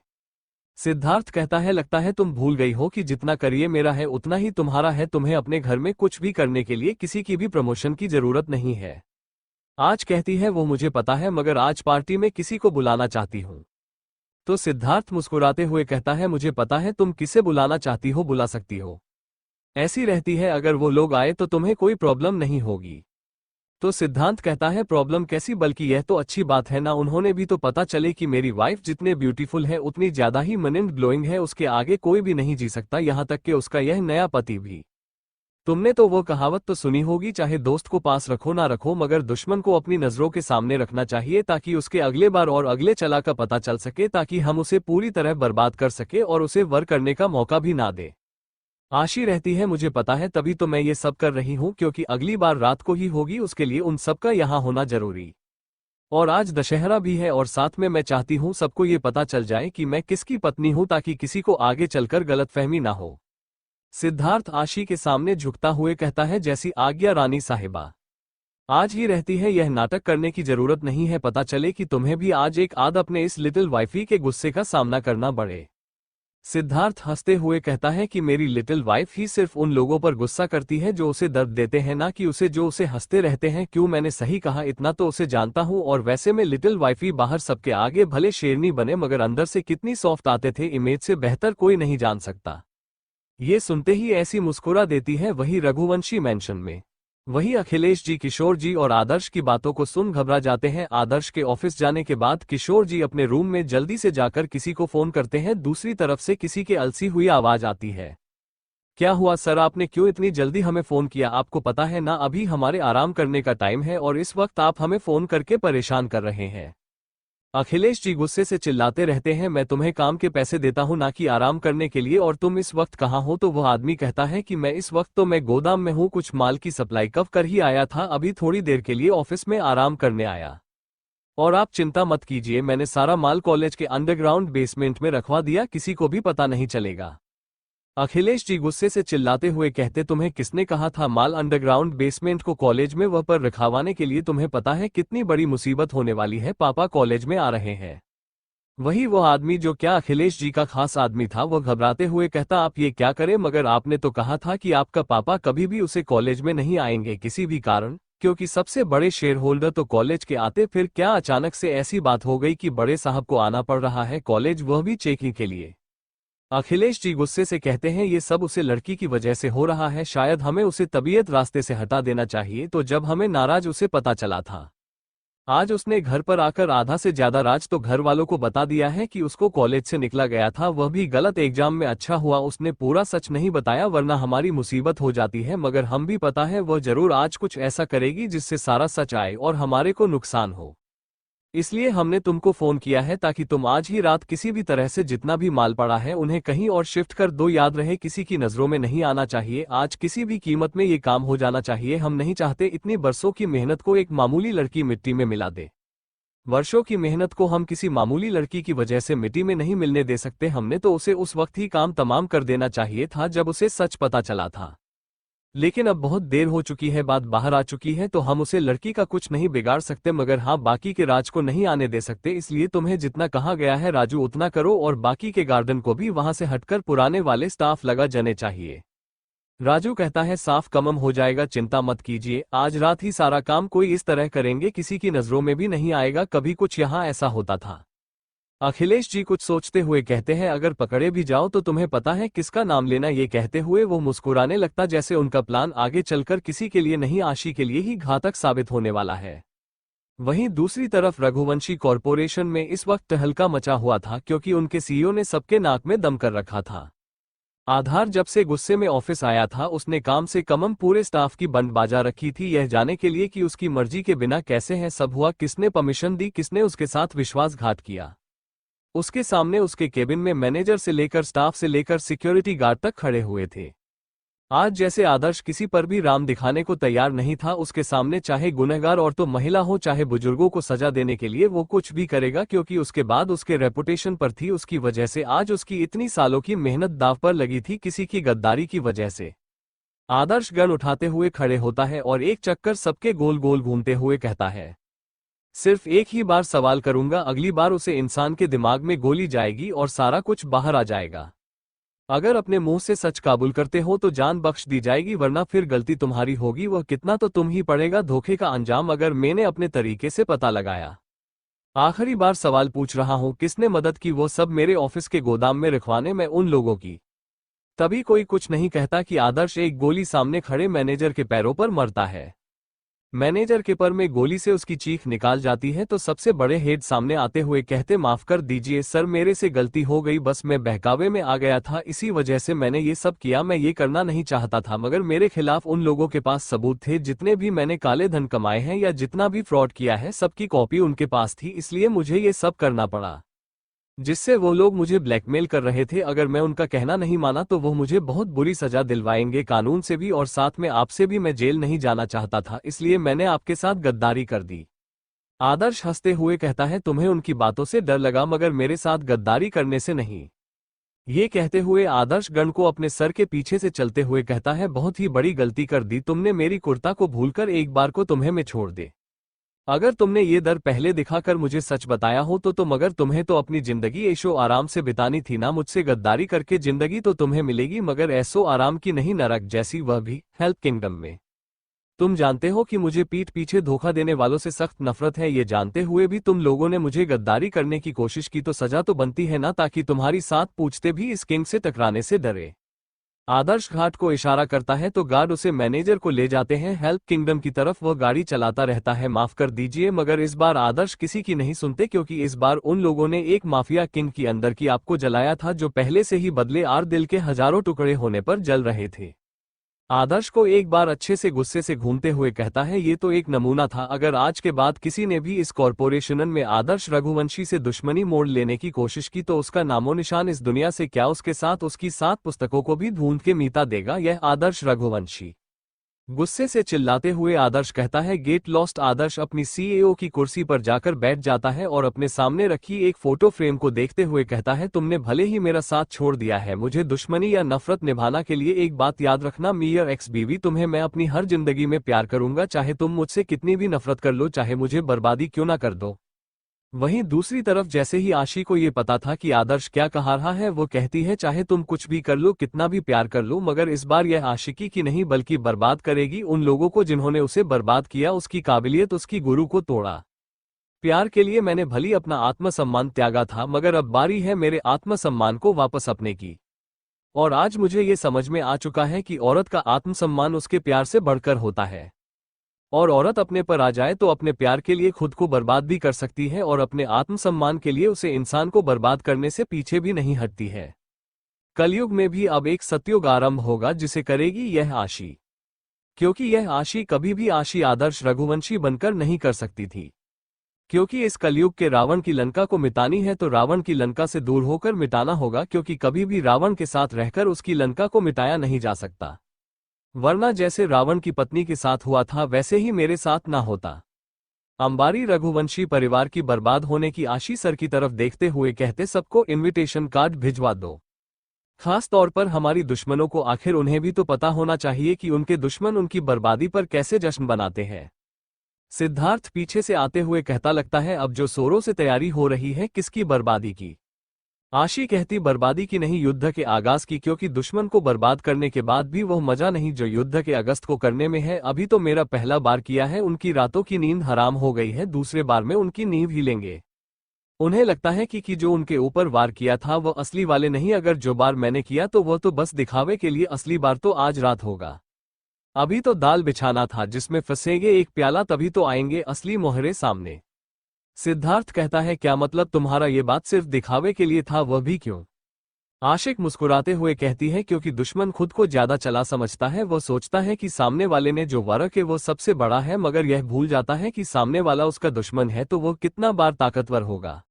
सिद्धार्थ कहता है, लगता है तुम भूल गई हो कि जितना करिए मेरा है उतना ही तुम्हारा है। तुम्हें अपने घर में कुछ भी करने के लिए किसी की भी प्रमोशन की जरूरत नहीं है। आज कहती है, वो मुझे पता है मगर आज पार्टी में किसी को बुलाना चाहती हूँ। तो सिद्धार्थ मुस्कुराते हुए कहता है, मुझे पता है तुम किसे बुलाना चाहती हो, बुला सकती हो। ऐसी रहती है, अगर वो लोग आए तो तुम्हें कोई प्रॉब्लम नहीं होगी। तो सिद्धांत कहता है, प्रॉब्लम कैसी? बल्कि यह तो अच्छी बात है ना, उन्होंने भी तो पता चले कि मेरी वाइफ जितने ब्यूटीफुल है उतनी ज्यादा ही माइंड ब्लोइंग है, उसके आगे कोई भी नहीं जी सकता, यहाँ तक कि उसका यह नया पति भी। तुमने तो वो कहावत तो सुनी होगी, चाहे दोस्त को पास रखो ना रखो मगर दुश्मन को अपनी नजरों के सामने रखना चाहिए ताकि उसके अगले बार और अगले चला का पता चल सके, ताकि हम उसे पूरी तरह बर्बाद कर सके और उसे वर करने का मौका भी ना दे। आशी रहती है, मुझे पता है, तभी तो मैं ये सब कर रही हूँ क्योंकि अगली बार रात को ही होगी, उसके लिए उन सबका यहाँ होना जरूरी। और आज दशहरा भी है और साथ में मैं चाहती हूँ सबको ये पता चल जाए कि मैं किसकी पत्नी हूँ ताकि किसी को आगे चलकर गलतफहमी ना हो। सिद्धार्थ आशी के सामने झुकता हुए कहता है, जैसी आज्ञा रानी साहिबा। आज ही रहती है, यह नाटक करने की जरूरत नहीं है, पता चले कि तुम्हें भी आज एक आध अपने इस लिटिल वाइफी के गुस्से का सामना करना पड़े। सिद्धार्थ हंसते हुए कहता है कि मेरी लिटिल वाइफ ही सिर्फ उन लोगों पर गुस्सा करती है जो उसे दर्द देते हैं, ना कि उसे जो उसे हंसते रहते हैं। क्यों, मैंने सही कहा? इतना तो उसे जानता हूँ। और वैसे में लिटिल वाइफी बाहर सबके आगे भले शेरनी बने मगर अंदर से कितनी सॉफ्ट आते थे, इमेज से बेहतर कोई नहीं जान सकता। ये सुनते ही ऐसी मुस्कुरा देती है। वही रघुवंशी मैंशन में वही अखिलेश जी किशोर जी और आदर्श की बातों को सुन घबरा जाते हैं। आदर्श के ऑफिस जाने के बाद किशोर जी अपने रूम में जल्दी से जाकर किसी को फोन करते हैं। दूसरी तरफ से किसी के अलसी हुई आवाज आती है। क्या हुआ सर, आपने क्यों इतनी जल्दी हमें फोन किया? आपको पता है ना अभी हमारे आराम करने का टाइम है और इस वक्त आप हमें फोन करके परेशान कर रहे हैं। अखिलेश जी गुस्से से चिल्लाते रहते हैं, मैं तुम्हें काम के पैसे देता हूं ना कि आराम करने के लिए, और तुम इस वक्त कहाँ हो? तो वह आदमी कहता है कि मैं इस वक्त तो मैं गोदाम में हूं, कुछ माल की सप्लाई कब कर ही आया था, अभी थोड़ी देर के लिए ऑफिस में आराम करने आया। और आप चिंता मत कीजिए, मैंने सारा माल कॉलेज के अंडरग्राउंड बेसमेंट में रखवा दिया, किसी को भी पता नहीं चलेगा। अखिलेश जी गुस्से से चिल्लाते हुए कहते, तुम्हें किसने कहा था माल अंडरग्राउंड बेसमेंट को कॉलेज में वह पर रखवाने के लिए? तुम्हें पता है कितनी बड़ी मुसीबत होने वाली है, पापा कॉलेज में आ रहे हैं। वही वो आदमी जो क्या अखिलेश जी का खास आदमी था, वो घबराते हुए कहता, आप ये क्या करें? मगर आपने तो कहा था कि आपका पापा कभी भी उसे कॉलेज में नहीं आएंगे किसी भी कारण, क्योंकि सबसे बड़े शेयर होल्डर तो कॉलेज के आते, फिर क्या अचानक से ऐसी बात हो गई कि बड़े साहब को आना पड़ रहा है कॉलेज, वह भी चेकिंग के लिए? अखिलेश जी गुस्से से कहते हैं, ये सब उसे लड़की की वजह से हो रहा है, शायद हमें उसे तबीयत रास्ते से हटा देना चाहिए। तो जब हमें नाराज उसे पता चला था आज उसने घर पर आकर आधा से ज्यादा राज तो घर वालों को बता दिया है कि उसको कॉलेज से निकला गया था, वह भी गलत एग्जाम में। अच्छा हुआ उसने पूरा सच नहीं बताया, वरना हमारी मुसीबत हो जाती है। मगर हम भी पता है वह जरूर आज कुछ ऐसा करेगी जिससे सारा सच आए और हमारे को नुकसान हो। इसलिए हमने तुमको फोन किया है ताकि तुम आज ही रात किसी भी तरह से जितना भी माल पड़ा है उन्हें कहीं और शिफ्ट कर दो। याद रहे किसी की नजरों में नहीं आना चाहिए, आज किसी भी कीमत में ये काम हो जाना चाहिए। हम नहीं चाहते इतनी बरसों की मेहनत को एक मामूली लड़की मिट्टी में मिला दे। वर्षों की मेहनत को हम किसी मामूली लड़की की वजह से मिट्टी में नहीं मिलने दे सकते। हमने तो उसे उस वक्त ही काम तमाम कर देना चाहिए था जब उसे सच पता चला था, लेकिन अब बहुत देर हो चुकी है, बात बाहर आ चुकी है, तो हम उसे लड़की का कुछ नहीं बिगाड़ सकते। मगर हाँ, बाकी के राज को नहीं आने दे सकते। इसलिए तुम्हें जितना कहा गया है राजू उतना करो, और बाकी के गार्डन को भी वहां से हटकर पुराने वाले स्टाफ लगा जाने चाहिए। राजू कहता है साफ कमम हो जाएगा, चिंता मत कीजिए, आज रात ही सारा काम कोई इस तरह करेंगे किसी की नजरों में भी नहीं आएगा। कभी कुछ यहाँ ऐसा होता था। अखिलेश जी कुछ सोचते हुए कहते हैं अगर पकड़े भी जाओ तो तुम्हें पता है किसका नाम लेना। ये कहते हुए वो मुस्कुराने लगता जैसे उनका प्लान आगे चलकर किसी के लिए नहीं आशी के लिए ही घातक साबित होने वाला है। वहीं दूसरी तरफ रघुवंशी कॉरपोरेशन में इस वक्त तहलका मचा हुआ था क्योंकि उनके सीईओ ने सबके नाक में दम कर रखा था। आधार जब से गुस्से में ऑफिस आया था उसने काम से कम पूरे स्टाफ की बंद बाजा रखी थी, यह जाने के लिए कि उसकी मर्जी के बिना कैसे है सब हुआ, किसने परमिशन दी, किसने उसके साथ विश्वासघात किया। उसके सामने उसके केबिन में मैनेजर से लेकर स्टाफ से लेकर सिक्योरिटी गार्ड तक खड़े हुए थे। आज जैसे आदर्श किसी पर भी राम दिखाने को तैयार नहीं था। उसके सामने चाहे गुनहगार और तो महिला हो चाहे बुजुर्गों को सजा देने के लिए वो कुछ भी करेगा, क्योंकि उसके बाद उसके रेपुटेशन पर थी। उसकी वजह से आज उसकी इतनी सालों की मेहनत दांव पर लगी थी किसी की गद्दारी की वजह से। आदर्श गन उठाते हुए खड़े होता है और एक चक्कर सबके गोल गोल घूमते हुए कहता है सिर्फ एक ही बार सवाल करूंगा, अगली बार उसे इंसान के दिमाग में गोली जाएगी और सारा कुछ बाहर आ जाएगा। अगर अपने मुंह से सच काबुल करते हो तो जान बख्श दी जाएगी, वरना फिर गलती तुम्हारी होगी, वह कितना तो तुम ही पड़ेगा धोखे का अंजाम अगर मैंने अपने तरीके से पता लगाया। आखिरी बार सवाल पूछ रहा हूं, किसने मदद की वो सब मेरे ऑफिस के गोदाम में रखवाने में उन लोगों की। तभी कोई कुछ नहीं कहता कि आदर्श एक गोली सामने खड़े मैनेजर के पैरों पर मरता है। मैनेजर के पर में गोली से उसकी चीख निकाल जाती है तो सबसे बड़े हेड सामने आते हुए कहते माफ कर दीजिए सर, मेरे से गलती हो गई, बस मैं बहकावे में आ गया था, इसी वजह से मैंने ये सब किया। मैं ये करना नहीं चाहता था, मगर मेरे खिलाफ उन लोगों के पास सबूत थे, जितने भी मैंने काले धन कमाए हैं या जितना भी फ्रॉड किया है सबकी कॉपी उनके पास थी, इसलिए मुझे ये सब करना पड़ा, जिससे वो लोग मुझे ब्लैकमेल कर रहे थे। अगर मैं उनका कहना नहीं माना तो वो मुझे बहुत बुरी सजा दिलवाएंगे, कानून से भी और साथ में आपसे भी। मैं जेल नहीं जाना चाहता था, इसलिए मैंने आपके साथ गद्दारी कर दी। आदर्श हंसते हुए कहता है तुम्हें उनकी बातों से डर लगा मगर मेरे साथ गद्दारी करने से नहीं। ये कहते हुए आदर्श गण को अपने सर के पीछे से चलते हुए कहता है बहुत ही बड़ी गलती कर दी तुमने, मेरी कुर्ता को भूलकर एक बार को तुम्हें मैं छोड़ दे। अगर तुमने ये डर पहले दिखाकर मुझे सच बताया हो तो मगर तुम्हें तो अपनी जिंदगी ऐशो आराम से बितानी थी ना, मुझसे गद्दारी करके जिंदगी तो तुम्हें मिलेगी मगर ऐसो आराम की नहीं, नरक जैसी, वह भी हेल्प किंगडम में। तुम जानते हो कि मुझे पीठ पीछे धोखा देने वालों से सख्त नफरत है, ये जानते हुए भी तुम लोगों ने मुझे गद्दारी करने की कोशिश की, तो सजा तो बनती है ना, ताकि तुम्हारी साथ पूछते भी इस किंग से टकराने से डरे। आदर्श घाट को इशारा करता है तो गार्ड उसे मैनेजर को ले जाते हैं हेल्प किंगडम की तरफ। वह गाड़ी चलाता रहता है माफ कर दीजिए, मगर इस बार आदर्श किसी की नहीं सुनते, क्योंकि इस बार उन लोगों ने एक माफिया किंग की अंदर की आग को जलाया था जो पहले से ही बदले आर दिल के हजारों टुकड़े होने पर जल रहे थे। आदर्श को एक बार अच्छे से गुस्से से घूमते हुए कहता है ये तो एक नमूना था, अगर आज के बाद किसी ने भी इस कॉरपोरेशन में आदर्श रघुवंशी से दुश्मनी मोड़ लेने की कोशिश की तो उसका नामो निशान इस दुनिया से क्या, उसके साथ उसकी 7 पुस्तकों को भी ढूंढ के मीता देगा यह आदर्श रघुवंशी। गुस्से से चिल्लाते हुए आदर्श कहता है गेट लॉस्ट। आदर्श अपनी सीईओ की कुर्सी पर जाकर बैठ जाता है और अपने सामने रखी एक फोटो फ्रेम को देखते हुए कहता है तुमने भले ही मेरा साथ छोड़ दिया है, मुझे दुश्मनी या नफरत निभाना के लिए एक बात याद रखना, मेयर एक्स बीवी, तुम्हें मैं अपनी हर जिंदगी में प्यार करूंगा, चाहे तुम मुझसे कितनी भी नफरत कर लो, चाहे मुझे बर्बादी क्यों ना कर दो। वहीं दूसरी तरफ जैसे ही आशी को ये पता था कि आदर्श क्या कहा रहा है, वो कहती है चाहे तुम कुछ भी कर लो, कितना भी प्यार कर लो, मगर इस बार यह आशिकी की नहीं बल्कि बर्बाद करेगी उन लोगों को जिन्होंने उसे बर्बाद किया, उसकी काबिलियत, उसकी गुरु को तोड़ा। प्यार के लिए मैंने भली अपना आत्मसम्मान त्यागा था, मगर अब बारी है मेरे आत्मसम्मान को वापस अपने की। और आज मुझे ये समझ में आ चुका है कि औरत का आत्मसम्मान उसके प्यार से बढ़कर होता है। और औरत अपने पर आ जाए तो अपने प्यार के लिए खुद को बर्बाद भी कर सकती है और अपने आत्मसम्मान के लिए उसे इंसान को बर्बाद करने से पीछे भी नहीं हटती है। कलयुग में भी अब एक सतयुग आरंभ होगा जिसे करेगी यह आशी, क्योंकि यह आशी कभी भी आशी आदर्श रघुवंशी बनकर नहीं कर सकती थी। क्योंकि इस कलयुग के रावण की लंका को मिटानी है तो रावण की लंका से दूर होकर मिटाना होगा, क्योंकि कभी भी रावण के साथ रहकर उसकी लंका को मिटाया नहीं जा सकता, वरना जैसे रावण की पत्नी के साथ हुआ था वैसे ही मेरे साथ ना होता। अंबारी रघुवंशी परिवार की बर्बाद होने की आशी सर की तरफ देखते हुए कहते, सबको इनविटेशन कार्ड भिजवा दो, खास तौर पर हमारी दुश्मनों को। आखिर उन्हें भी तो पता होना चाहिए कि उनके दुश्मन उनकी बर्बादी पर कैसे जश्न मनाते हैं। सिद्धार्थ पीछे से आते हुए कहता, लगता है अब जो जोरों से तैयारी हो रही है किसकी बर्बादी की। आशी कहती, बर्बादी की नहीं, युद्ध के आगाज की, क्योंकि दुश्मन को बर्बाद करने के बाद भी वह मजा नहीं जो युद्ध के अगस्त को करने में है। अभी तो मेरा पहला बार किया है, उनकी रातों की नींद हराम हो गई है, दूसरे बार में उनकी नींव ही लेंगे। उन्हें लगता है कि जो उनके ऊपर वार किया था वह असली वाले नहीं, अगर जो बार मैंने किया तो वह तो बस दिखावे के लिए, असली बार तो आज रात होगा। अभी तो दाल बिछाना था जिसमें फंसेंगे एक प्याला, तभी तो आएंगे असली मोहरे सामने। सिद्धार्थ कहता है, क्या मतलब तुम्हारा, ये बात सिर्फ दिखावे के लिए था, वह भी क्यों। आशिक मुस्कुराते हुए कहती है, क्योंकि दुश्मन खुद को ज्यादा चला समझता है, वह सोचता है कि सामने वाले ने जो वार के वो सबसे बड़ा है, मगर यह भूल जाता है कि सामने वाला उसका दुश्मन है तो वह कितना बार ताकतवर होगा।